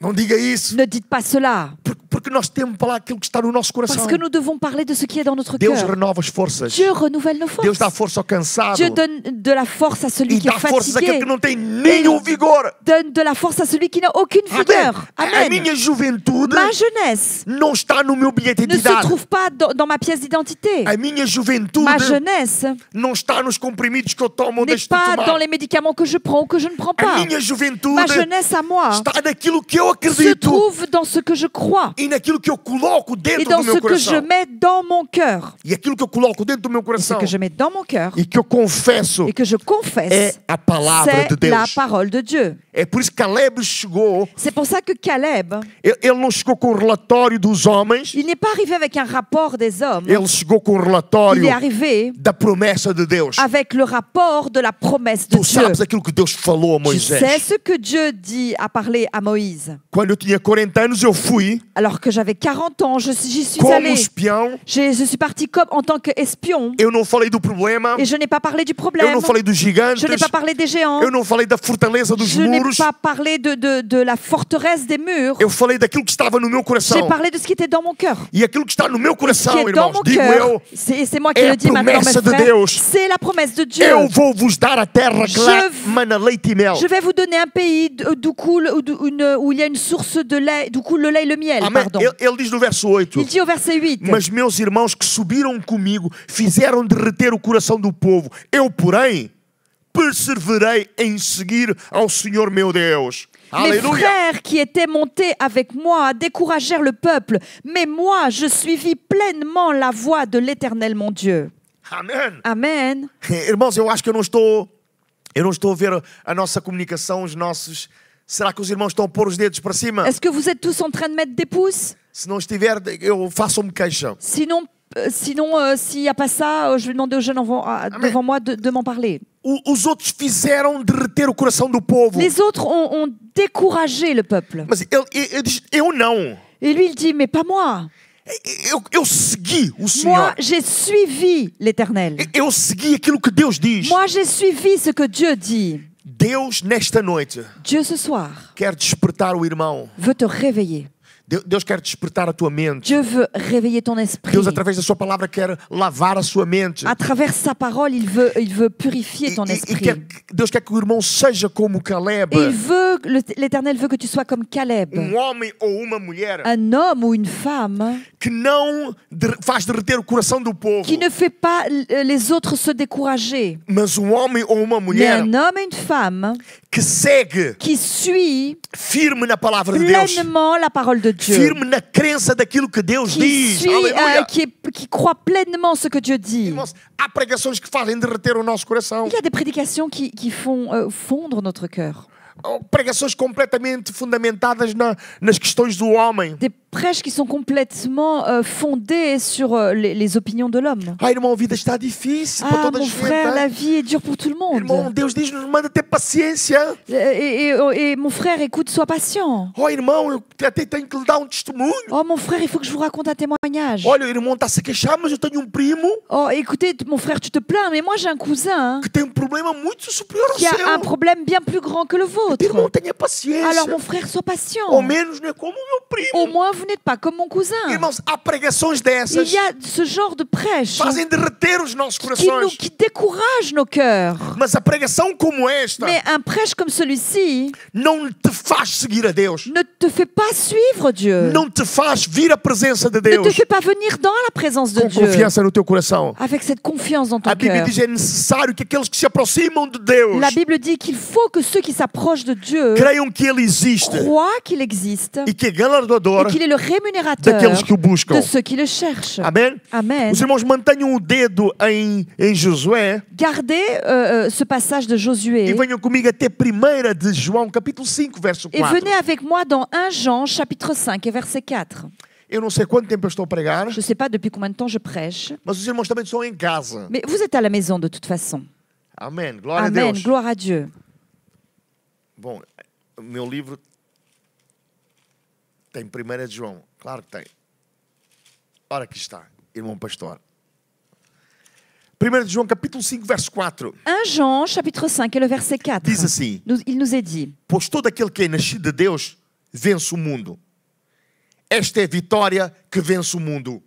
não diga isso. ne dites pas cela. Porque nós temos que falar aquilo que está no nosso coração. Parce que nous devons parler de ce qui est dans notre Deus cœur. renova as forças. Dieu renouvelle nos Deus forces. dá força ao cansado. Dieu donne de la force à celui E qui est dá forças àquele fatigué. que não tem nenhum vigor. Donne de la force à celui qui n'a aucune Amém. vigueur. A Amen. minha juventude Ma jeunesse não está no meu bilhete de ne se identidade. trouve pas dans ma pièce d'identité. A minha juventude Ma jeunesse não está nos comprimidos que eu tomo ou n'est deixo de pas dans tomar. les médicaments que je prends ou que je ne prends A pas. minha juventude Ma jeunesse à moi está naquilo que eu se acredito trouve dans ce que je crois e naquilo que eu coloco et dentro dans do ce meu que je coração. mets dans mon cœur. E aquilo que eu coloco dentro do meu Et ce coração que je mets dans mon cœur e que eu confesso et que je é confesse, a palavra de c'est la Deus. parole de Dieu. É por isso que Caleb chegou, C'est pour ça que Caleb, ele não chegou com o relatório dos homens, il n'est pas arrivé avec un rapport des hommes. ele chegou com o Il relatório est arrivé da promessa de Deus. avec le rapport de la promesse de Tu Dieu. sabes aquilo que Deus falou a Tu sais Moisés. ce que Dieu dit à parler à Moïse. Quando eu tinha 40 anos, eu fui Alors que j'avais 40 ans, j'y suis como allée. espião. Je suis partie comme en tant qu'espion Eu não falei do problema, et je n'ai pas parlé du eu problème. não falei dos gigantes, Je n'ai pas parlé des géants. eu não falei da fortaleza dos Je n'ai muros. pas parlé de la forteresse des murs. Eu falei daquilo que estava no meu J'ai coração. parlé de ce qui était dans mon cœur. E aquilo que está no meu Ce coração, qui est dans irmãos, mon digo cœur, eu, c'est moi qui é a le dis maintenant, mes promessa de frères. Deus. C'est la promesse de Dieu. eu vou vos dar a terra que lá Je- mana leite e mel. Je vais vous donner un pays où il y a une source de lait, d'où coule le lait et le miel. Amém. Pardon. Ele diz no verso 8: Il dit au verset 8. Mas meus irmãos que subiram comigo fizeram derreter o coração do povo. Eu, porém, perseverei em seguir ao Senhor meu Deus. Mes Alléluia. frères qui étaient montés avec moi découragèrent le peuple, mais moi je suivis pleinement la voie de l'Éternel mon Dieu. Amém. Amen. Irmãos, eu acho que eu não estou a ver a nossa comunicação, os nossos. Será que os irmãos estão a pôr os dedos para cima? Est-ce que vous êtes tous en train de mettre des pouces? Se não estiver, eu faço-me queixa. Sinon, s'il n'y a pas ça, je vais demander aux jeunes devant moi de m'en parler. Os outros fizeram derreter o coração do povo. Les autres ont découragé le peuple. Mas ele diz, eu não. Et lui, il dit, mais pas moi. Eu segui o Moi, Senhor. j'ai suivi l'Éternel. Eu segui aquilo que Deus diz. Moi, j'ai suivi ce que Dieu dit. Deus, nesta noite, Dieu, ce soir, quer despertar o irmão. veut te réveiller. Deus quer despertar a tua mente. Dieu veut réveiller ton esprit. Deus, através da sua palavra, quer lavar a sua mente. À travers sa parole, il veut purifier ton esprit. Deus quer que o irmão seja como Caleb. Et l'Éternel veut que tu sois comme Caleb. Homem ou uma mulher Un homme ou une femme que não faz derreter o coração do povo. qui ne fait pas les autres se décourager. Mas homem ou uma Mais mulher un homme et une femme que segue qui suit firme na palavra de Deus, pleinement la parole de Dieu, firme na crença daquilo que Deus qui diz. suit, Aleluia. qui croit pleinement ce que Dieu dit. Irmãos, há pregações que fazem derreter o nosso coração. Il y a des prédications qui font fondre notre cœur. Pregações completamente fundamentadas nas questões do homem. Des prêches qui sont complètement fondées sur les opinions de l'homme. Ah, irmão, a vida está difícil para Ah, toda a mon gente. frère, la hein? vie est dure pour tout le Irmão, monde. Deus diz, nos manda ter paciência. Et mon frère, écoute, sois patient. Oh, irmão, eu até tenho que lhe dar testemunho. Oh, mon frère, il faut que je vous raconte un témoignage. Olha, o irmão está a se queixar, mas eu tenho primo Oh, écoutez, mon frère, tu te plains, mais moi j'ai un cousin que tem problema muito superior ao qui a un seu. problème bien plus grand que le vôtre. Irmão, tenha paciência. Alors, mon frère, sois patient. Ao menos não é como o meu primo. Au moins, vous n'êtes pas comme mon cousin. Irmãos, há pregações Il dessas y a ce genre de prêche fazem derreter os nossos qui corações. décourage nos cœurs. Mas a pregação como esta Mais un prêche comme celui-ci não te faz seguir a Deus. ne te fait pas suivre Dieu. Não te faz vir à presença de Ne te Deus fait pas venir dans la présence de com Dieu. confiança no teu coração. Avec cette confiance dans ton A Bíblia cœur. diz que é necessário que aqueles que se aproximam de Deus La Bible dit qu'il faut que ceux qui s'approchent de Dieu creiam que Ele existe croient qu'il existe e que é galardoador et qu'il est le rémunérateur daqueles que o buscam. de ceux qui le cherchent. Amém? Amen. Os irmãos mantenham o dedo em Josué Gardez ce passage de e Josué venham comigo até 1 de João, capítulo 5, verso et 4. venez avec moi dans 1 Jean chapitre 5 et verset 4. Eu não sei quanto tempo eu estou a pregar, Je ne sais pas depuis combien de temps je prêche, mas os irmãos também estão em casa. mais vous êtes à la maison de toute façon. Amém. Glória a Amen. Deus. Gloire à Dieu. Bom, o meu livro tem 1 de João. Claro que tem. Ora, aqui está, irmão pastor. 1 de João, capítulo 5, verso 4. 1 Jean chapitre 5 et le verset 4. Diz assim: Il nous est dit, pois todo aquele que é nascido de Deus vence o mundo. Esta é a vitória que vence o mundo.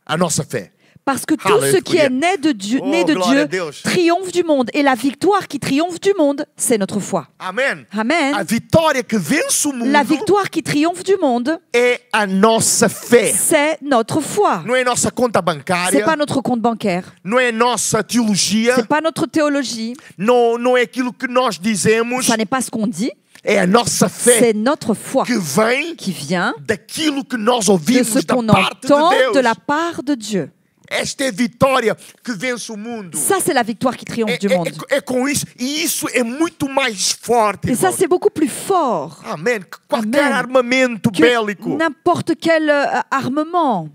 A nossa fé. parce que tout ce qui est né de Dieu, Oh, gloire à Deus. triomphe du monde. Et la victoire qui triomphe du monde, c'est notre foi. Amém. Amen. A vitória que vence o mundo La victoire qui triomphe du monde, é a nossa fé. c'est notre foi. Não é a nossa conta C'est bancária, pas notre compte bancaire. não é a nossa teologia, C'est pas notre théologie. não é aquilo que nós dizemos, Ça n'est pas ce qu'on dit. é a nossa fé C'est notre foi que vem qui vient daquilo que nós de ouvimos ce da qu'on parte entend de Deus. de la part de Dieu. Esta é a vitória que vence o mundo. Ça, c'est la victoire qui triomphe du monde. É com isso, e isso é muito mais forte. Et ça, irmão. c'est beaucoup plus fort Amém. Que qualquer Amém. armamento que bélico. n'importe quel armement.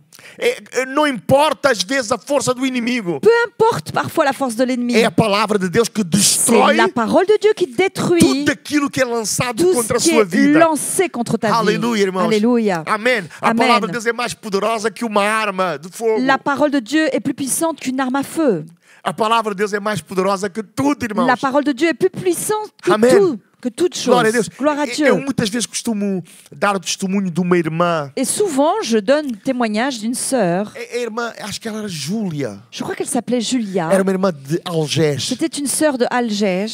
Não importa às vezes a força do inimigo. Peu importe parfois la force de l'ennemi. É a palavra de Deus que C'est destrói la parole de Dieu qui détruit tudo aquilo que é lançado tout contra a ce qui sua est vida. lancé contre ta vie. Aleluia, irmãos. Alléluia. Amém. A Amém. palavra de Deus é mais poderosa que uma arma de fogo. La parole de Dieu est plus puissante qu'une arme à feu. A palavra de Deus é mais poderosa que tudo, irmãos. La parole de Dieu est plus puissante que Amém. tout, que toute chose. Glória a Deus. Gloire à Eu Dieu. muitas vezes costumo dar o testemunho de uma irmã. Et souvent, je donne témoignage d'une sœur. A irmã, acho que ela era Júlia. Je crois qu'elle s'appelle Julia. Era uma irmã de Algés. C'était une sœur de Algés.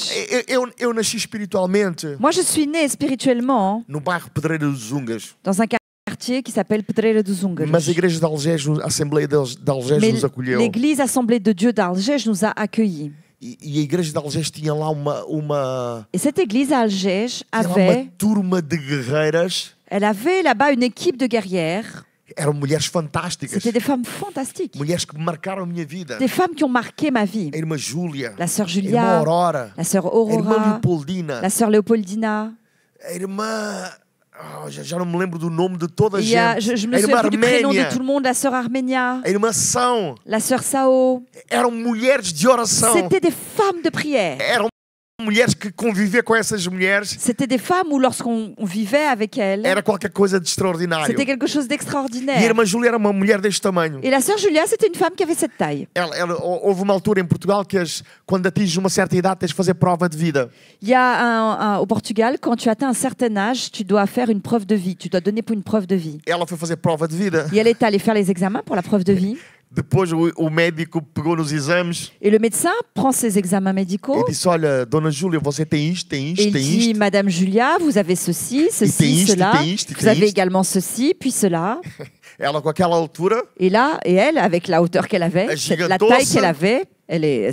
Eu nasci espiritualmente Moi, je suis née spirituellement no bairro Pedreira dos Zungas. dans un quartier qui s'appelle Pedreira dos Zungas. Mas a igreja de Algés, a Assembleia de Algés Mais nos acolheu. l'église Assemblée de Dieu d'Algés nous a accueillis. E a igreja de Algés tinha lá uma Et cette église à Algés tinha lá uma avait, turma de guerreiras. elle avait là-bas une équipe de guerrières. Eram mulheres fantásticas. C'était des femmes fantastiques. Mulheres que marcaram a minha vida. Des femmes qui ont marqué ma vie. A irmã Júlia. La sœur A irmã Julia, Aurora. la sœur A irmã Aurora, Leopoldina. la sœur Léopoldina. A irmã... já não me lembro do nome de toda a Il y a, gente. je me A irmã souviens plus du prénom de Arménia. tout le monde, la sœur Arménia, A irmã São. la sœur Sao. Eram mulheres de oração. C'était des femmes de prière. Eram mulheres que conviver com essas mulheres C'était des femmes où lorsqu'on vivait avec elles, era qualquer coisa de extraordinário. c'était quelque chose E a d'extraordinaire. irmã Júlia era uma mulher deste tamanho. Et la sœur Julia, c'était une femme qui avait cette taille. Houve uma altura em Portugal que quando atinges uma certa idade tens de fazer prova de vida. Il y a au Portugal, quand tu atteins un certain âge, tu dois faire une preuve de vie. Tu dois donner pour une preuve de vie. Ela foi fazer prova de vida. Et elle est allée faire les examens pour la preuve de vie. Depois o médico pegou nos exames Et le médecin prend ses examens médicaux e disse: olha, dona Júlia, você tem isto, tem et isto, il tem dit, isto. Madame Julia, vous avez ceci, tem ceci, isto, cela. tem isto, Vous tem avez isto. également ceci, puis cela. Ela com aquela altura, Et là, et elle, avec la hauteur qu'elle avait, la Gigantosa. taille qu'elle avait, elle est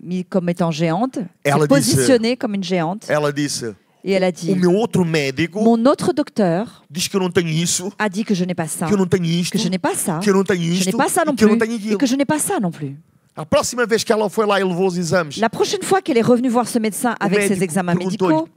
mise comme étant géante, Elle s'est dit positionnée comme une géante. Ela disse: Et elle a o dit, meu outro médico mon autre docteur diz que eu não tenho isso, a dit que je n'ai pas ça, que eu não tenho isto, que je n'ai pas ça, que eu não tenho je n'ai isto pas ça non e que eu plus, não tenho et aquilo. que je n'ai pas ça non plus. A próxima vez que ela foi lá e levou os exames, La prochaine fois qu'elle est revenue voir ce médecin o avec ses médico examens perguntou-lhe: médicaux,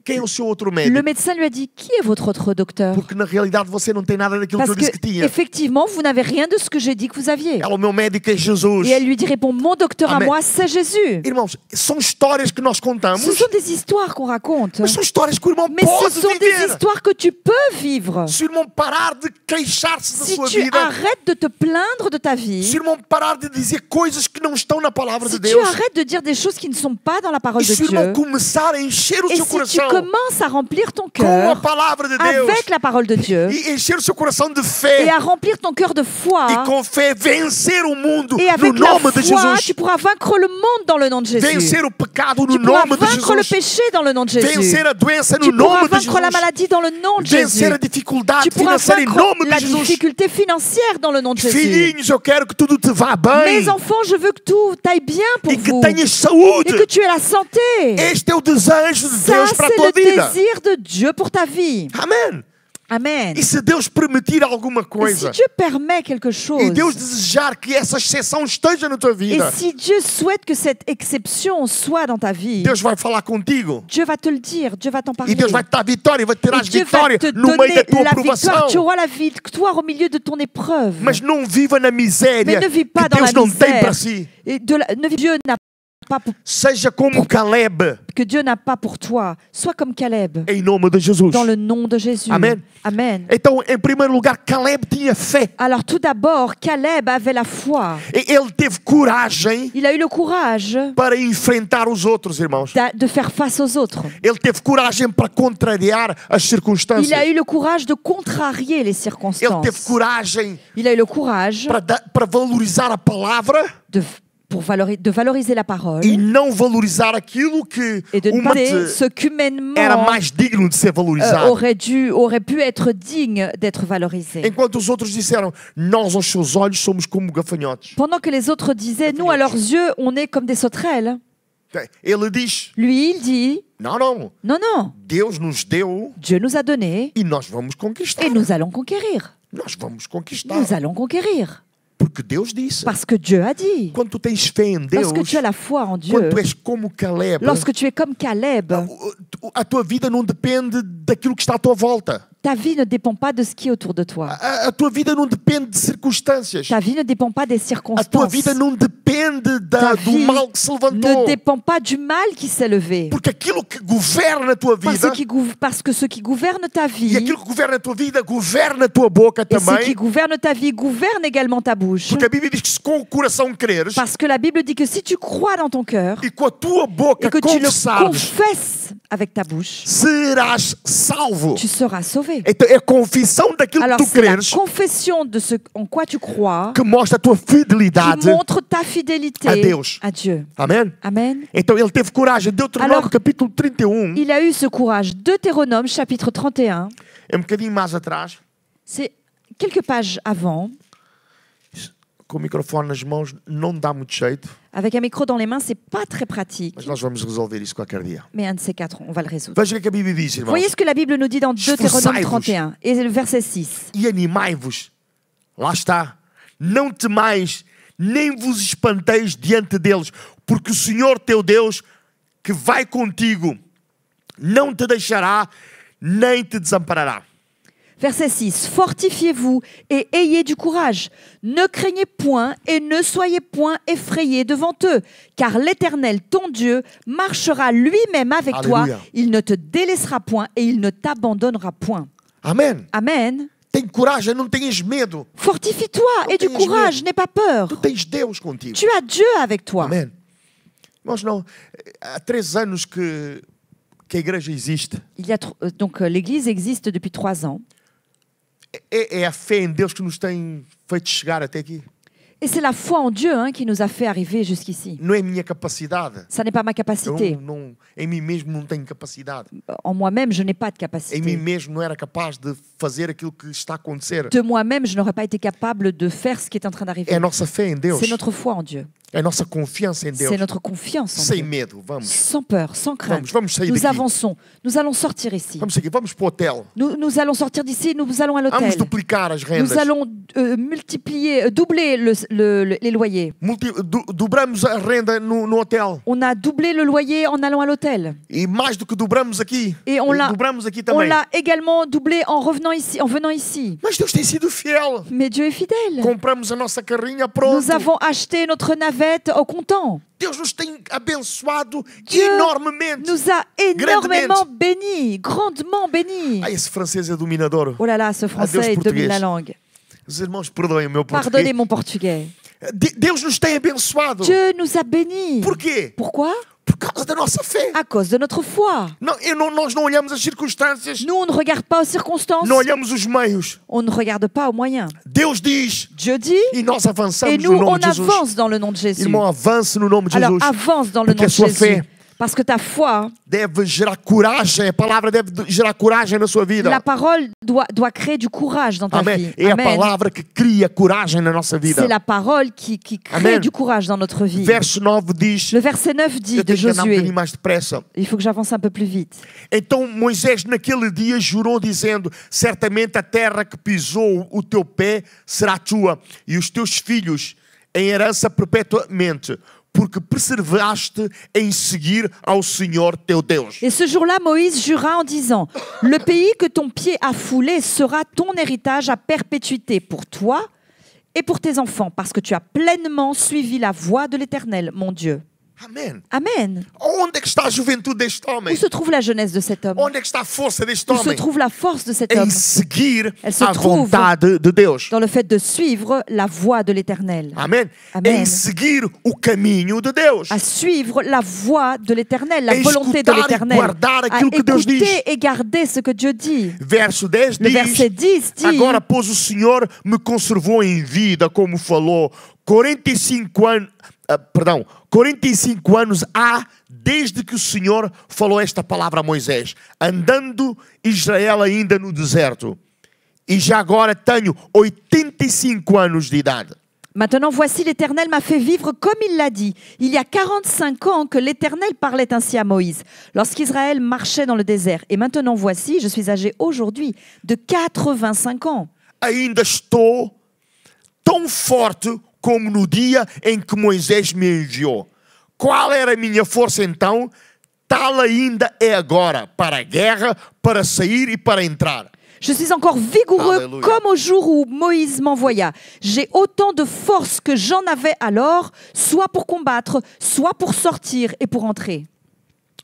quem é o seu outro le médico? médecin lui a dit, qui est votre autre docteur? Porque na realidade você não tem nada daquilo que Parce eu disse que que, tinha. effectivement, vous n'avez rien de ce que j'ai dit que vous aviez. Ela, o meu médico é Jesus. Et elle lui dit, répond, mon docteur à Amen. moi, c'est Jésus. Irmãos, são histórias que nós contamos, Ce sont des histoires qu'on raconte. mas são histórias que o irmão Mais ce pode sont des viver. histoires que tu peux vivre. Se o irmão parar de queixar-se da Si sua tu vida, arrêtes de te plaindre de ta se vie, o irmão parar de dizer coisas que não estão na palavra de si tu Deus, arrêtes de dire des choses qui ne sont pas dans la parole e de se o irmão Dieu, começar a encher o et seu si tu coração commences à remplir ton com a cœur palavra de Deus, avec la parole de Dieu e encher o seu coração de et fé, à remplir ton cœur de foi, e com fé vencer o mundo et no avec la nome de foi, Jesus, tu pourras vaincre le monde dans le nom de Jésus. vencer o pecado no Tu pourras nome de vaincre le Jesus, péché dans le nom de Jésus. vencer a doença Tu no pourras nome de vaincre la Jesus, maladie dans le nom de Jésus. vencer a dificuldade Tu pourras financeira em vaincre nome la de Jesus. difficulté financière dans le nom de Jésus. Filhinhos, eu quero que tudo te vá bem Mes enfants, je veux que tout aille bien pour e que vous tenhas et saúde. que tu aies la santé. Este é o desejo de Ça, Deus para a c'est tua le vida. désir de Dieu pour ta vie. Amém. Amen. E se Deus permitir alguma Et si coisa, Dieu permet quelque e chose, Deus desejar que essa exceção esteja na tua et vida, si Dieu souhaite que cette exception soit dans ta vie, Deus vai falar contigo. Dieu va te le dire, Dieu va t'en E parler. Deus vai te dar vitória, vai te tirar Et as Dieu va vitórias te no meio donner da tua la aprovação. victoire. Tu auras la victoire au milieu de ton épreuve. Mas não viva na miséria Mais ne vis que pas dans Deus la não tem misère. para si. Et Dieu n'a pas pour, Seja como Caleb, que Dieu n'a pas pour toi. Sois comme Caleb, em nome de Jesus. dans le nom de Jésus. Amen. Amen. Então, em primeiro lugar, Caleb tinha fé. Alors tout d'abord, Caleb avait la foi. E ele teve coragem Il a eu le courage para enfrentar os outros, irmãos. de faire face aux autres. Ele teve coragem para contrariar as circunstâncias. Il a eu le courage de contrarier les Ele circonstances. teve coragem Il a eu le courage para valorizar a palavra de valoriser la parole e não valorizar aquilo que et de ne uma pas ce qu'humainement era mais digno de ser valorizado. aurait pu être digne d'être valorisé. Enquanto os outros disseram, nós aos seus olhos somos como gafanhotos. Pendant que les autres disaient, nous à leurs yeux, on est comme des sauterelles. Ele diz, Lui, il dit, não, não, non, non, Deus nos deu Dieu nous a donné e nós vamos conquistar. et nous allons conquérir. Nós vamos conquistar. Nous allons conquérir. Porque Deus disse. Parce que Dieu a dit. Quando tu tens fé em Deus, Lorsque tu as la foi en Dieu, quando tu és como Caleb, lorsque tu es comme Caleb, a tua vida não depende daquilo que está à tua volta. ta vie ne dépend pas de ce qui est autour de toi. A tua vida não depende de circunstâncias. Ta vie ne dépend pas des A tua circonstances. vida não depende Ta do vie mal que se ne levantou. dépend pas du mal qui s'est levé. Porque aquilo que governa a tua vida Parce que ce qui gouverne ta e vie aquilo que governa a tua vida governa a tua boca et ce qui também. gouverne ta vie gouverne également ta bouche. Porque a Bíblia diz que se com o coração creres Parce que la Bible dit que si tu crois dans ton cœur e com a tua boca et que tu le confessares, confesses avec ta bouche, serás salvo. tu seras sauvé. Então é a confissão daquilo Alors que tu c'est la creres confession de ce en quoi tu crois que mostra a tua fidelidade qui montre ta fidélité a Deus. à Dieu. Amém? Amen. Então ele teve coragem. Deuteronômio Alors, capítulo 31, Il a eu ce courage. Deutéronome chapitre 31, é um bocadinho mais atrás, c'est quelques pages avant. com o microfone nas mãos, não dá muito jeito, Avec un micro dans les mains, c'est pas très pratique. mas nós vamos resolver isso qualquer dia. Mais un de ces quatre, on va le résoudre. Veja o que a Bíblia diz, irmãos. Voyez ce que la Bible nous dit dans Deutéronome 31 et le verset 6. E animai-vos. Lá está. Não temais, nem vos espanteis diante deles, porque o Senhor teu Deus, que vai contigo, não te deixará, nem te desamparará. Verset 6. Fortifiez-vous et ayez du courage. Ne craignez point et ne soyez point effrayés devant eux, car l'Éternel, ton Dieu, marchera lui-même avec Alléluia. toi. Il ne te délaissera point et il ne t'abandonnera point. Amém? Amen. Tem coragem, não tenhas medo. Fortifie-toi et du tenhas courage, medo. n'aie pas peur. Tu tens Deus contigo. Tu as Dieu avec toi. Amém? Nós não. Há 3 anos que a igreja existe. Donc l'Église existe depuis 3 ans. É a fé em Deus que nos tem feito chegar até aqui. Et c'est la foi en Dieu qui nous a fait arriver jusqu'ici. Não é a minha capacidade. Ça n'est pas ma capacité. Em mim mesmo não tenho capacidade. En moi-même, je n'ai pas de Em mim capacité. mesmo não era capaz de fazer aquilo que está a acontecer. De moi-même, je n'aurais pas été capable de faire ce qui est en train d'arriver. É a nossa fé em Deus. C'est notre foi en Dieu. É a nossa confiança em Deus. C'est notre confiance en Sem Dieu. medo, vamos. Sans peur, sans crainte. Vamos sair Nous daqui. avançons. Nous allons sortir ici. Vamos seguir, vamos para o hotel. Nous allons sortir d'ici, nous allons à Vamos l'hôtel. duplicar as rendas. Nous allons doubler les loyers. Dobramos a renda no hotel. On a doublé le loyer en allant à l'hôtel. E mais do que dobramos aqui. Et on Dobramos aqui On também. l'a également doublé en venant ici. Mas Deus tem sido fiel. Mais Dieu est fidèle. Compramos a nossa carrinha pronto. Nous avons acheté notre navette au comptant. Deus nos tem abençoado Dieu enormemente. nous a énormément bénis, grandement bénis. Ah, esse francês é dominador. Oh là là, ce français Deus domine português. la langue. Os irmãos, perdoem o meu Pardonnez português. mon portugais. Deus nos tem abençoado. Dieu nous a bénis. Por quê? Pourquoi? Por causa da nossa fé. À cause de notre foi. Nós não olhamos as circunstâncias. Nous, on ne regarde pas aux circonstances. Não olhamos os meios. On ne regarde pas aux moyens. Deus diz. Dieu dit. E nós Et avançamos nous, no nome on de Jesus. avance dans le nom de Jésus. Irmão, avance no nome de Alors Jesus. avance dans le Porque nom a de sua Jésus. fé Parce que ta foi, deve gerar coragem. A palavra deve gerar coragem na sua vida. la parole doit créer du courage dans ta Amém. vie. É a Amen. palavra que cria coragem na nossa vida. C'est la parole qui crée Amen. du courage dans notre vie. Verso 9 diz. Le verset 9 dit Eu de tenho que andar um Josué. bocadinho mais depressa. Il faut que j'avance un peu plus vite. Então Moisés naquele dia jurou dizendo: certamente a terra que pisou o teu pé será tua e os teus filhos em herança perpetuamente, porque perseveraste em seguir ao Senhor teu Deus. Et ce jour-là, Moïse jura en disant, le pays que ton pied a foulé sera ton héritage à perpétuité pour toi et pour tes enfants, parce que tu as pleinement suivi la voie de l'Éternel, mon Dieu. Amém. Amen. Onde é que está a juventude deste homem? Où se trouve la jeunesse de cet homme? Onde é que está a força deste Où se homem? trouve la force de cet Em homme? seguir Elle se a trouve vontade de Deus. Dans le fait de suivre la voie de l'Éternel. Amém. Amen. Em seguir o caminho de Deus. À suivre la voie de l'Éternel, la À volonté de escutar e l'Éternel. guardar À aquilo que Deus diz. écouter et garder ce que Dieu dit. Verso 10 Le diz: verset 10 dit, agora, pois, o Senhor me conservou em vida, como falou. 45 anos, 45 anos há desde que o Senhor falou esta palavra a Moisés, andando Israel ainda no deserto. E já agora tenho 85 anos de idade. Maintenant, voici, l'Éternel m'a fait vivre comme il l'a dit. Il y a 45 ans que l'Éternel parlait ainsi à Moïse, lorsqu'Israël marchait dans le désert. Et maintenant, voici, je suis âgé aujourd'hui de 85 ans. Ainda estou tão forte como no dia em que Moisés me enviou. Qual era a minha força então? Tal ainda é agora, para a guerra, para sair e para entrar. Je suis encore vigoureux Alléluia. comme au jour où Moïse m'envoya. J'ai autant de force que j'en avais alors, soit pour combattre, soit pour sortir et pour entrer.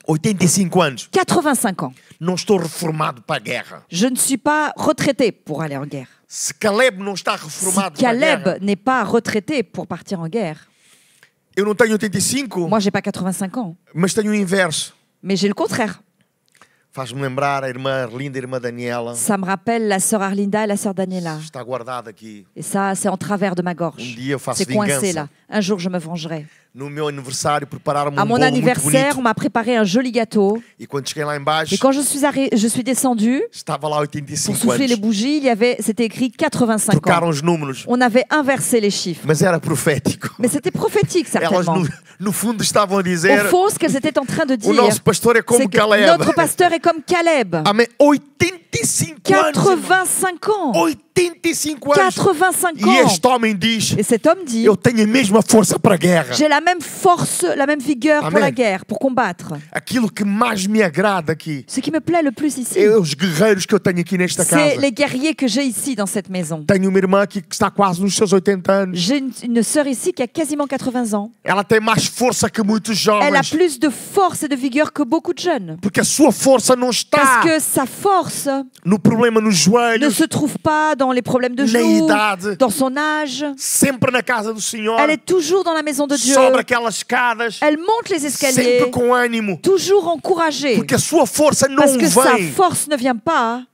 85 anos. 85 ans. Não estou reformado para a guerra. Je ne suis pas retraité pour aller en guerre. Se Caleb não está Si reformado para a guerra, Caleb n'est pas retraité pour partir en guerre, eu não tenho 85, moi j'ai pas 85 ans, mas tenho o inverso. mais j'ai le contraire. Faz-me lembrar a irmã Arlinda, a irmã Daniela. Ça me rappelle la sœur Arlinda et la sœur Daniela. Está guardada aqui. Et ça, c'est en travers de ma gorge. dia eu faço C'est coincé vingança. là. Un jour, je me vengerai. No meu aniversário, prepararam-me À mon bolo muito anniversaire, on bonito. m'a préparé un joli gâteau. E quando cheguei lá embaixo, Et quand je suis descendue, estava lá pour 85 souffler les anos. bougies, c'était écrit 85 Trocaram ans. os números, On avait inversé les chiffres. mas era profético. Mais c'était prophétique, Elas, certainement. no fundo, estavam a Au dizer: fond, ce qu'elles étaient en train de o dire, nosso pastor é como c'est que Caleb. notre pasteur est comme Caleb. Amém. 85 anos. 85 ans. 85 anos. 85 E ans. este homem diz: Et cet homme dit, eu tenho a mesma força para a guerra. j'ai la même force, la même vigueur pour Amen. la guerre, pour combattre. Aquilo que mais me agrada aqui Ce qui me plaît le plus ici, é os guerreiros que eu tenho aqui nesta c'est casa. les guerriers que j'ai ici dans cette maison. Tenho uma irmã aqui que está quase nos seus 80 anos. J'ai une sœur ici qui a quasiment 80 ans. Ela tem mais força que muitos Elle a jovens. plus de force et de vigueur que beaucoup de jeunes. Porque a sua força não está Parce que sa force no problema nos ne joelhos, se trouve pas dans les problèmes de na genoux, idade, dans son âge. sempre na casa do Senhor, Elle est toujours dans la maison de Dieu. sobre aquelas escadas, Elle monte les escaliers, sempre com ânimo. toujours encouragée. Porque a sua força não Parce que sa vem force ne vient pas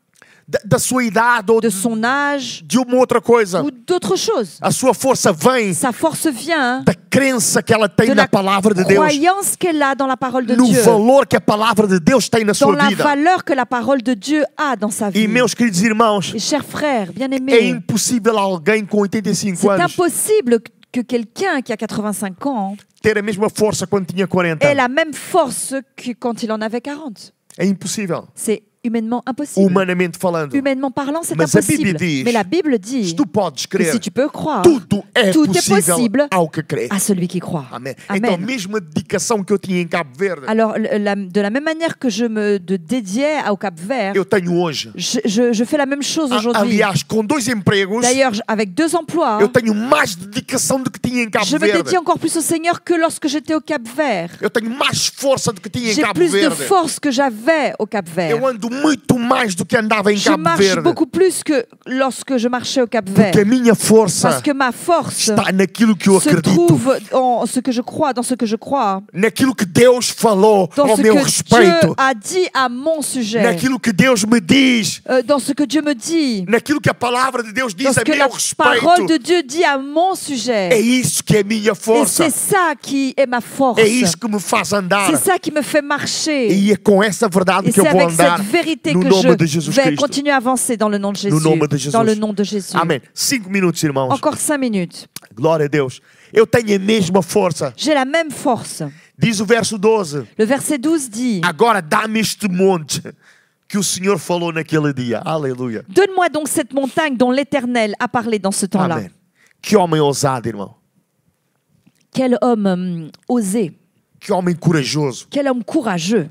da sua idade ou de son âge de uma outra coisa. ou d'autre chose. A sua força vem Sa force vient da crença que ela tem de na la palavra de Deus, croyance qu'elle a dans la parole de no Dieu, valor que a palavra de Deus tem na dans sua la vida. valeur que la parole de Dieu a dans sa vie. E meus queridos irmãos, Et chers frères, é bien-aimés, impossível alguém com 85 c'est anos impossible que quelqu'un qui a 85 ans ter a mesma força quando tinha 40 ait anos. la même force que quand il en avait 40. É impossível, C'est humainement impossible. humanamente falando. Humainement parlant, c'est Mas a impossible. Bíblia diz, Mais la Bible dit Se tu podes que crer, si tu peux croire, tudo é tout est possível possible ao que crê. à celui qui croit. Amém. Amen. Então, mesmo a dedicação que eu tinha em Cabo Verde, Alors, de la même manière que je me dédiais au Cap-Vert, eu tenho hoje. je fais la même chose aujourd'hui. Aliás, com 2 empregos, D'ailleurs, avec 2 emplois, eu tenho mais dedicação do que tinha em Cabo je me Verde. dédie encore plus au Seigneur que lorsque j'étais au Cap-Vert. Eu tenho mais força do que tinha em J'ai Cabo plus de Verde. force que j'avais au Cap-Vert. Eu ando muito mais do que andava em Je Cabo marche Verde. beaucoup plus que lorsque je marchais au Cap-Vert. Porque a minha força Parce que ma force está naquilo que eu se acredito. trouve en ce que je crois, dans ce que je crois, Naquilo que Deus falou dans ao ce meu que respeito. Dieu a dit à mon sujet, Naquilo que Deus me diz. dans ce que Dieu me dit, Naquilo que a palavra de Deus dans diz ce a que meu la parole de respeito. Dieu dit à mon É sujet. isso que é a minha Et força. c'est ça qui est ma force. É isso que me faz andar. C'est ça qui me fait marcher. E é com essa verdade Et que eu c'est vou avec cette andar vérité no que nome de je Jesus vais Cristo. continuer à avancer dans le nom de Jésus. nome de Jesus. Dans le nom de Jésus. Amém. 5 minutos, irmãos. Encore 5 minutes. Glória a Deus. Eu tenho a mesma força. J'ai la même force. Diz o verso 12. Le verset 12 dit: Agora dá-me este monte que o Senhor falou naquele dia. Aleluia. Donne-moi donc cette montagne dont l'Éternel a parlé dans ce temps-là. Amém. Que homem ousado, irmão. Quel homme osé, Que homem corajoso. quel homme courageux.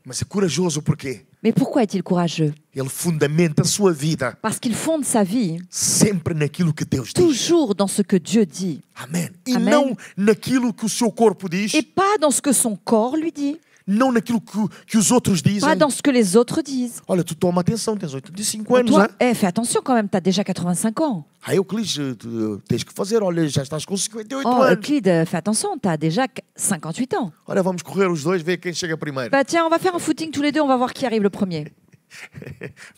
Mas é corajoso por quê? Mais pourquoi est-il courageux? Ele fundamenta a sua vida Parce qu'il fonde sa vie sempre naquilo que Deus diz. toujours dans ce que Dieu dit. Amém. E Amém. não naquilo que o seu corpo diz, Et pas dans ce que son corps lui dit, não naquilo que os outros dizem. pas dans ce que les autres disent. Olha, tu toma atenção, tens 85 anos, Toi, hein? fais attention quand même, tu as déjà 85 ans. Aí Euclides, tens que fazer, olha, já estás com 58 Oh, anos. Euclide, fais attention, tu as déjà 58 ans. Olha, vamos correr os dois, ver quem chega primeiro. Bah tiens, on va faire un footing tous les deux, on va voir qui arrive le premier.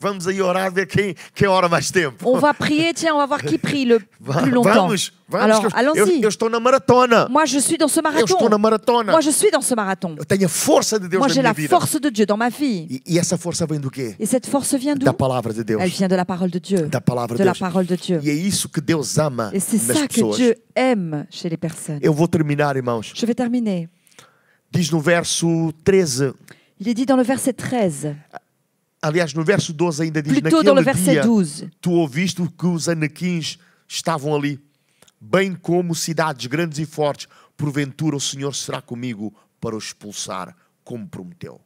Vamos aí orar, ver quem ora mais tempo. On va prier, tiens, on va voir qui prie le plus longtemps. Vamos, Alors, que eu allons-y. estou na maratona. Moi, je suis dans ce Eu estou marathon. na maratona. Moi, je suis dans ce marathon. Eu tenho a força de Deus Moi, na j'ai minha la vida. force de Dieu dans ma vie. E essa força vem do quê? Et cette force vient d'où? Da palavra de Deus. Elle vient de la parole de Dieu. Da palavra De de la Deus. parole de Dieu. E é isso que Deus ama Et c'est nas ça que pessoas. Dieu aime chez les personnes. Eu vou terminar, irmãos. Je vais terminer. Diz no verso 13. Il est dit dans le verset 13, Aliás, no verso 12 ainda diz: plutôt dans le naquele verset dia 12. tu ouviste que os anaquins estavam ali, bem como cidades grandes e fortes. Porventura o Senhor será comigo para os expulsar, como prometeu.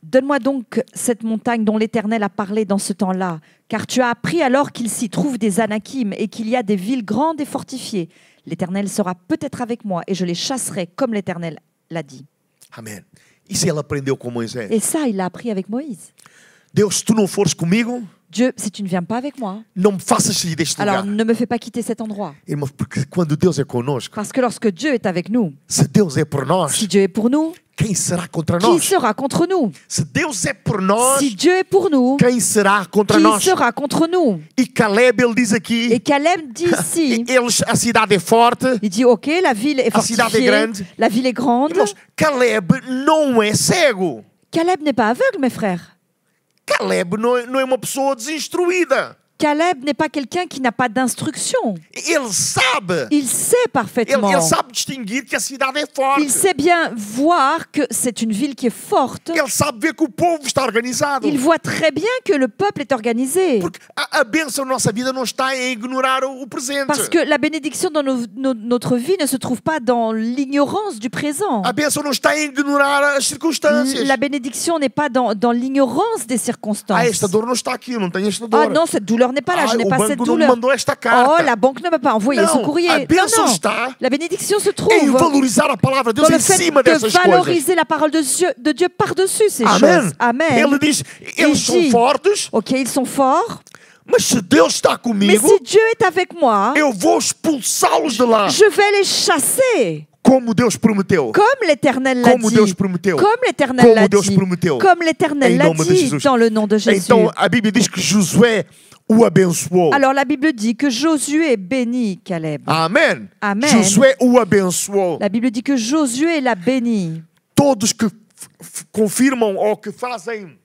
Donne-moi donc cette montagne dont l'Éternel a parlé dans ce temps-là, car tu as appris alors qu'il s'y trouve des Anakim et qu'il y a des villes grandes et fortifiées. L'Éternel sera peut-être avec moi et je les chasserai comme l'Éternel l'a dit. Amém. Isso ele aprendeu com Moisés. Et ça, il l'a appris avec Moïse. Deus, se tu não fores comigo, Dieu, si tu ne viens pas avec moi, não me faças sair deste alors lugar. ne me fais pas quitter cet endroit. Irmãos, porque quando Deus é conosco, Parce que lorsque Dieu est avec nous, se Deus é por nós, si Dieu est pour nous, quem será contra qui nós? sera contre nous? Se Deus é por nós, Si Dieu est pour nous, quem será contra qui nós? sera contre nous? E Caleb, ele diz Et aqui, Caleb dit ici, a cidade é forte. il dit, ok, la ville est A cidade é fortifiée, grande. la ville est grande. Irmãos, Caleb não é cego. Caleb n'est pas aveugle, mes frères. Caleb não é uma pessoa desinstruída. Caleb n'est pas quelqu'un qui n'a pas d'instruction. Ele sabe. Il sait parfaitement. Ele sabe distinguir que a cidade é forte. Il sait bien voir que c'est une ville qui est forte. Ele sabe ver que o povo está organizado. Il voit très bien que le peuple est organisé. Porque a bênção na nossa vida não está em ignorar o presente. Parce que la bénédiction dans notre vie ne se trouve pas dans l'ignorance du présent. A bênção não está em ignorar as circunstâncias. La bénédiction n'est pas dans l'ignorance des circonstances. Ah, esta dor não está aqui, eu não tenho esta dor. Ah non, cette douleur n'est pas là, je n'ai o pas banco cette não me douleur. mandou esta carta. Oh, la banque ne m'a pas envoyé Non, ce courrier. a Non, bênção non. está La bénédiction se trouve em valorizar a palavra de Deus dans le em fait cima de dessas coisas. valoriser la parole de Dieu par-dessus ces Amém. choses. Amen. Ele diz, eles são dit, fortes, Ok, ils sont forts, mas se Deus está mais comigo, si Dieu est avec moi, eu vou expulsá-los de lá. je vais les chasser. Como Deus prometeu. Comme l'Éternel l'a Como dit. Deus prometeu. Comme l'Éternel Como l'a Deus dit. prometeu. Comme l'Éternel Em l'a nome de dit Jesus. dans le nom de Jésus. Então a Bíblia diz que Josué o abençoou. Alors la Bible dit que Josué bénit Caleb. Amém. Amen. Josué o abençoou. La Bible dit que Josué l'a béni. Todos que confirmam ou que fazem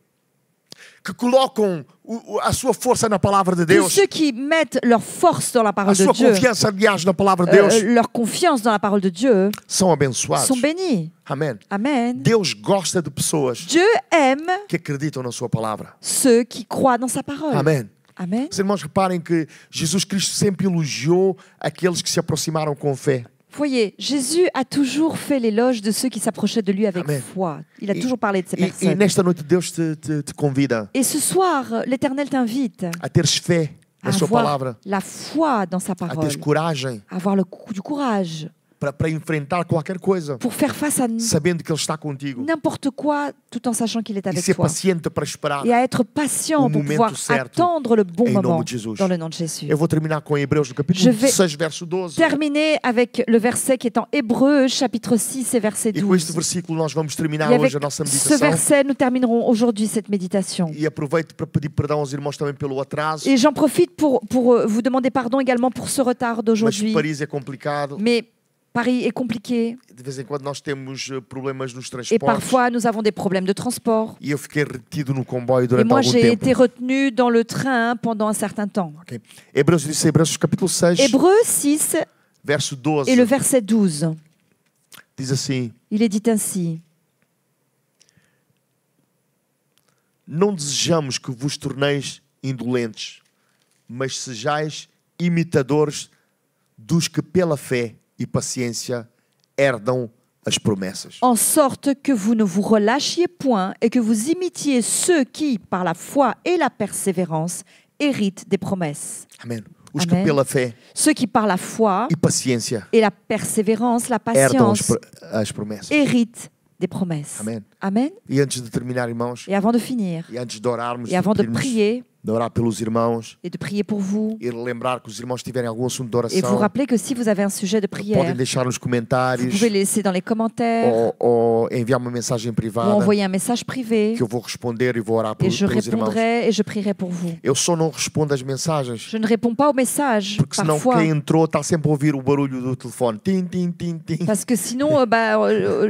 que colocam a sua força na palavra de Tous Deus, ceux qui mettent leur force dans la a parole de sua Dieu, confiança, aliás, na palavra de Deus, leur confiance dans la parole de Dieu, são abençoados. sont bénis. Amém. Amen. Deus gosta de pessoas Dieu aime que acreditam na sua palavra. ceux qui croient dans sa parole. Amém. Amen. Os irmãos, reparem que Jesus Cristo sempre elogiou aqueles que se aproximaram com fé. Voyez, Jésus a toujours fait l'éloge de ceux qui s'approchaient de lui avec Amen. foi. Il a toujours parlé de ces E personnes. nesta noite Deus te convida Et ce soir, l'Éternel t'invite a teres fé à na sua avoir palavra, la foi dans sa a parole, teres coragem à avoir du courage para enfrentar qualquer coisa, pour faire face à sabendo que Ele está contigo. n'importe quoi, tout en sachant qu'il est E avec ser toi. paciente para esperar. Et à être patient O pour momento pouvoir certo, attendre le bon em nome moment de Jesus. dans le nom de Jésus. Eu vou terminar com Hebreus no Je capítulo vais 16, verso 12. Terminer avec le verset qui est en Hébreu, chapitre 6 et verset E com este 12. versículo nós vamos terminar Et avec hoje a nossa ce meditação. verset, nous terminerons aujourd'hui cette méditation. E aproveito para pedir perdão aos irmãos também pelo atraso. Et j'en profite pour vous demander pardon également pour ce retard Mas d'aujourd'hui. Paris é complicado. Mais Paris est compliqué De vez em quando nós temos problemas nos et transportes. parfois nous avons des problèmes de transport. E eu fiquei retido no comboio Et durante moi, algum j'ai tempo. été retenu dans le train pendant un certain temps. Ok? Hebreus capítulo 6, Hébreu 6 verso 12. et le verset 12. Diz assim: Il est dit ainsi. Não desejamos que vos torneis indolentes, mas sejais imitadores dos que pela fé e paciência herdam as promessas. En sorte que vous ne vous relâchiez point et que vous imitiez ceux qui, par la foi et la persévérance, héritent des promesses. Amém. Os que Amém. pela fé Ceux qui, par la foi e paciência et la persévérance, la herdam patience, as promessas. héritent des promesses. Amém. Amen. E antes de terminar, irmãos, Et avant de finir, e antes de orarmos, et avant de pedirmos- prier, de orar pelos irmãos et de prier pour vous, e lembrar que os irmãos tiverem algum assunto de et vous oração, rappeler que si vous avez un sujet de podem prière, deixar nos vous comentários pouvez le laisser dans les commentaires ou enviar uma mensagem ou privada envoyer un message privé que eu vou responder e vou orar et je pelos irmãos. répondrai et je prierai pour vous. Eu só não respondo as mensagens Je ne réponds pas aux messages porque senão parfois quem entrou está sempre a ouvir o barulho do telefone. Tim, tim, tim, tim. parce que sinon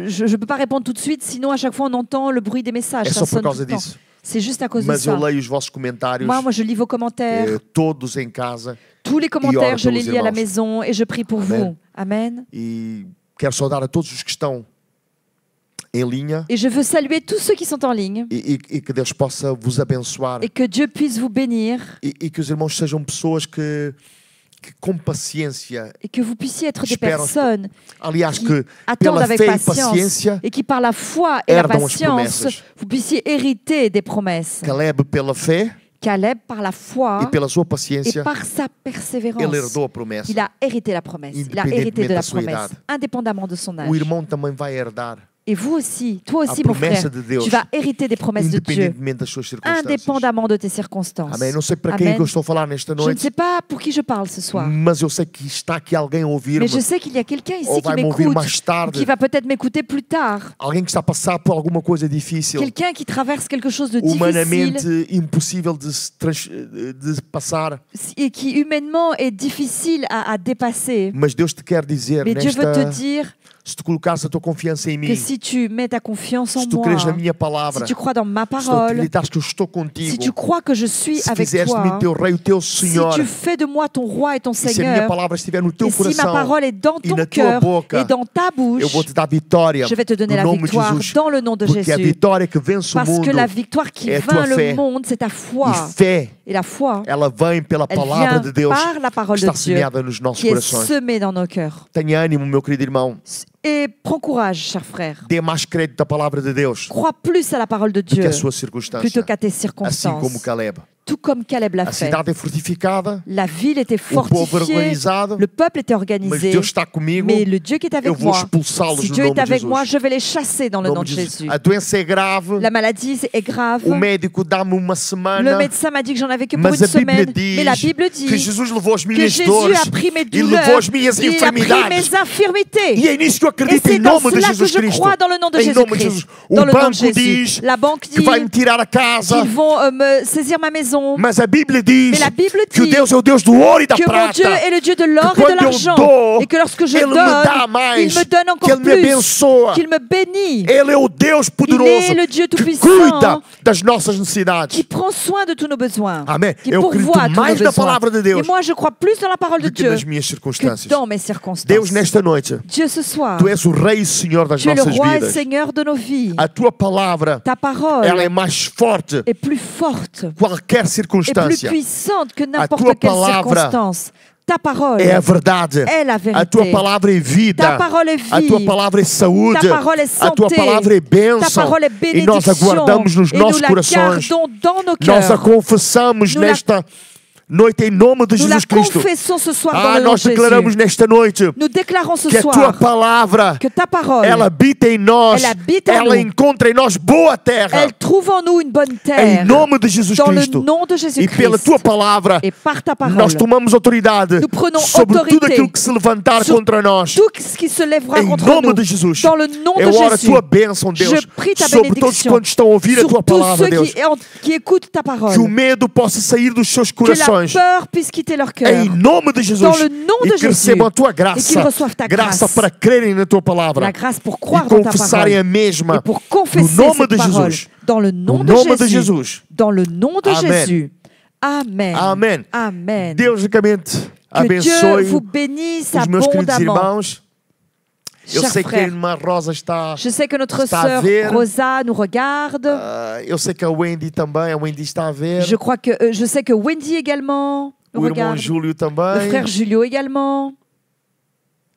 je ne peux pas répondre tout de suite, sinon à chaque fois on entend le bruit des messages. É Ça só por sonne tout causa le temps. disso. C'est juste à cause de Mas eu ça. leio os vossos comentários, Moi, je lis vos commentaires. todos em casa, Tous les ore commentaires, je les pelos lis à la irmãos. maison et je prie pour Amen. vous. Amen. e quero saudar a todos os que estão em linha Et je veux saluer tous ceux qui sont en ligne e que Deus possa vos abençoar et que Dieu puisse vous bénir e que os irmãos sejam pessoas que com paciência, et que vous puissiez être des Espero- personnes aliás, qui que attendent pela avec fé e patience paciência et qui par la foi et la herdam as patience, promessas. vous puissiez hériter des promesses. Caleb pela fé Caleb, par la foi e pela sua et paciência, par sa persévérance, ele herdou a promessa. il a hérité la promesse. Il a Independentemente hérité de la da sua promesse, idade. indépendamment de son âge. O irmão também vai herdar, Et vous aussi, toi aussi, a mon frère, promessa de Deus, tu vas hériter des promesses de Dieu, independentemente das suas circunstâncias. indépendamment de tes circonstances. Amém. Não sei para quem é Amen. que eu estou a falar nesta Je ne noite, sais pas pour qui je parle ce soir, mas eu sei que está aqui alguém a ouvir-me, mais je sais qu'il y a quelqu'un ici ou qui vai-me ouvir m'écoute, mais ou tarde, qui va peut-être m'écouter plus tard. alguém que está a passar por alguma coisa difícil, Quelqu'un qui traverse quelque chose de difficile humanamente impossível de passar, et qui humainement est difficile à dépasser. mas Deus te quer dizer Mais Dieu veut te nesta, dire se tu colocares a tua confiança em mim, que si tu mets ta confiance en se tu moi, creres na minha si palavra, tu crois dans ma se tu parole, acreditares que eu estou si contigo, tu crois que je suis se avec fizeres de toi, mim teu rei, o teu si Senhor, tu fais de moi ton roi et ton e se a minha Seigneur, palavra estiver no teu et si ma coração, parole est dans e ton na tua cœur boca, et dans ta bouche, eu vou te dar vitória je vais te donner no la nome de victoire Jesus, dans le nom de porque a Jésus. vitória que vence o Parce que mundo la victoire qui é a vainc tua le fé. monde, c'est ta foi. E fé, Et la foi, ela vem pela elle palavra vient de Deus par la que parole de está Dieu semeada nos nossos qui est corações. semée dans nos cœurs. Tenha ânimo, meu querido irmão. Et prends courage, cher frère. Dê mais crédito à palavra de Deus Crois plus à la parole de do que Dieu à sua circunstância. plutôt qu'à tes Assim circonstances. como Caleb. Tout comme Caleb l'a A fait. cidade é fortificada, La ville était o povo fortifiée, organizado, le peuple était mas organisé. Deus está comigo. Mais le Dieu qui est Eu avec vou moi, expulsá-los si no Dieu est nome de avec moi, Jesus. je vais les chasser dans le No nom nome de de Jesus. Jésus. A doença é grave. La maladie est grave. O médico dá-me uma Le semana. médecin m'a dit que j'en avais que pour Mas une a Bíblia semaine. Mais la diz Bible que dit Jesus levou as que minhas Jésus dores a pris mes e douleurs, levou as minhas il a pris enfermidades. mes infirmités. E é nisso que eu Et acredito c'est em dans nome de cela que Jesus je Cristo. crois dans le nom de Em nome de Jésus-Christ. Jesus. Dans O le nom de banco Jésus. diz La banque que dit vai me tirar a casa, qu'ils vont me saisir ma maison, maison. Mas a Bíblia diz Mais la Bible que o dit Deus é o Deus do ouro e da que mon prata. Dieu est le Dieu de l'or Que et de quando eu l'argent. dou, Et que lorsque je Ele me dá donne, mais. il me donne Que encore Ele me plus. abençoa. Qu'il me bénit. Ele é o Deus Il poderoso est le Dieu que tout-puissant cuida das nossas necessidades. qui prend soin de tous nos besoins. Amém. Qui Eu pourvoit acredito à tous nos mais na besoins. palavra de Deus Et moi, je crois plus dans la parole de do que Dieu nas minhas que circunstâncias. dans mes circonstances. Deus, nesta noite, Dieu, ce soir, Tu és o Rei e Senhor das tu es le nossas roi et vidas. Seigneur de nos vies. A Tua palavra, Ta parole ela é mais forte est plus forte qualquer et plus circunstância. puissante que tua n'importe quelle palavra circonstance. Ta parole É a verdade. est la vérité. A Tua palavra é vida. Ta parole est A vie. Tua palavra é saúde. Ta parole est A Tua santé. palavra é Ta bênção. parole est E nós a bénédiction. guardamos nos Et nous nossos la corações. gardons dans nos Nós a cœurs. confessamos Nous la- nesta noite em nome de Nous la Jesus Cristo. confessons ce soir dans le nom Nós de declaramos Jésus. nesta noite Nous déclarons ce que a Tua soir palavra que ta parole, ela habita em nós. Elle habite en Ela nous. encontra em nós boa terra. elle trouve en nous une bonne Em terre. nome de Jesus Dans le Cristo. nom de E Jésus-Christ. pela Tua palavra, Et par ta parole, nós tomamos autoridade Nous prenons sobre tudo autorité aquilo que se levantar sur contra nós. tout ce qui se lèvera Em contre nome nous. de Jesus. Dans le nom Eu de oro a Jésus. Tua bênção, Deus, Je prie ta sobre todos bénédiction quantos estão a ouvir a sur Tua tous palavra, ceux Deus. qui écoutent ta parole. Que o medo possa sair dos seus Que la corações. peur puisse quitter leur cœur. Em nome de Jesus. Dans le nom de E que recebam a Tua Et qu'ils graça. reçoivent ta Graça grâce. para crerem na Tua palavra. La grâce pour E croire dans ta confessarem a parole. mesma. Et pour No confesser nome cette de parole. Jesus. Dans le nom No de nome de Jésus. Jesus. Dans le nom de Amen. Jésus. Amen. Amém. Amen. Deus ricamente Que Dieu abençoe vous bénisse os meus queridos abondamment. irmãos. Eu Chers sei que a frères, irmã Rosa está. je sais que notre Está a sœur ver. Rosa nous regarde. Eu sei que a Wendy também. A Wendy está a ver. Je sais que Wendy également nous O irmão regarde. Júlio Le também. frère Julio également.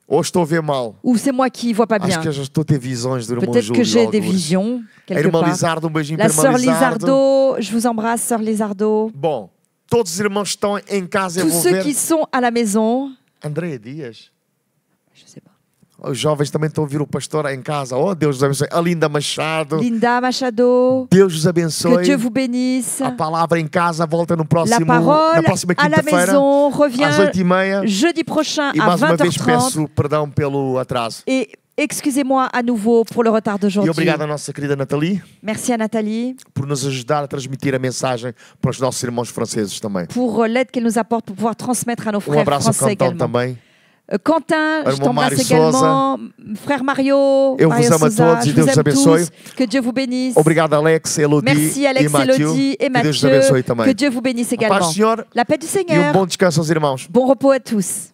Ou estou a ver mal? Ou c'est moi qui vois pas Acho bien. que eu já estou a ter visões do irmão Peut-être Júlio. que j'ai des algures. visions A quelque irmã part. Lizardo, beijinho La para a sœur irmã Lizardo. Lizardo, je vous embrasse, sœur Lizardo. Bom, todos os irmãos que estão em casa, eu Tous vou ceux ver. qui sont à la maison, Andréia Dias. je sais pas. Os jovens também estão a ouvir o pastor em casa. Oh, Deus os abençoe. A Linda Machado. Linda Machado, Deus os que abençoe. Dieu vous bénisse. A palavra em casa volta no La próximo, parole na próxima à la quinta-feira, maison às revient 8h30. jeudi prochain E à mais uma vez 20h30. peço perdão pelo atraso. Et excusez-moi à nouveau pour le retard E d'aujourd'hui. obrigado à nossa querida Nathalie Merci à Nathalie por nos ajudar a transmitir a mensagem para os nossos irmãos franceses também. pour l'aide qu'elle nous apporte pour pouvoir transmettre à nos frères Abraço ao français Cantão également. também. Quentin, je Irmão t'embrasse Mário également. Frère Mario, Eu Mario vos amo a Souza, todos e je Deus vous os aime abençoe. tous. Que Dieu vous bénisse. Obrigado Alex, Elodie Merci Alex, e Mathieu. Elodie et Que Deus os Mathieu. abençoe também. Que Dieu vous bénisse A paz également. do Senhor La paix du e Seigneur. bom descanso aos irmãos. Bon repos à tous.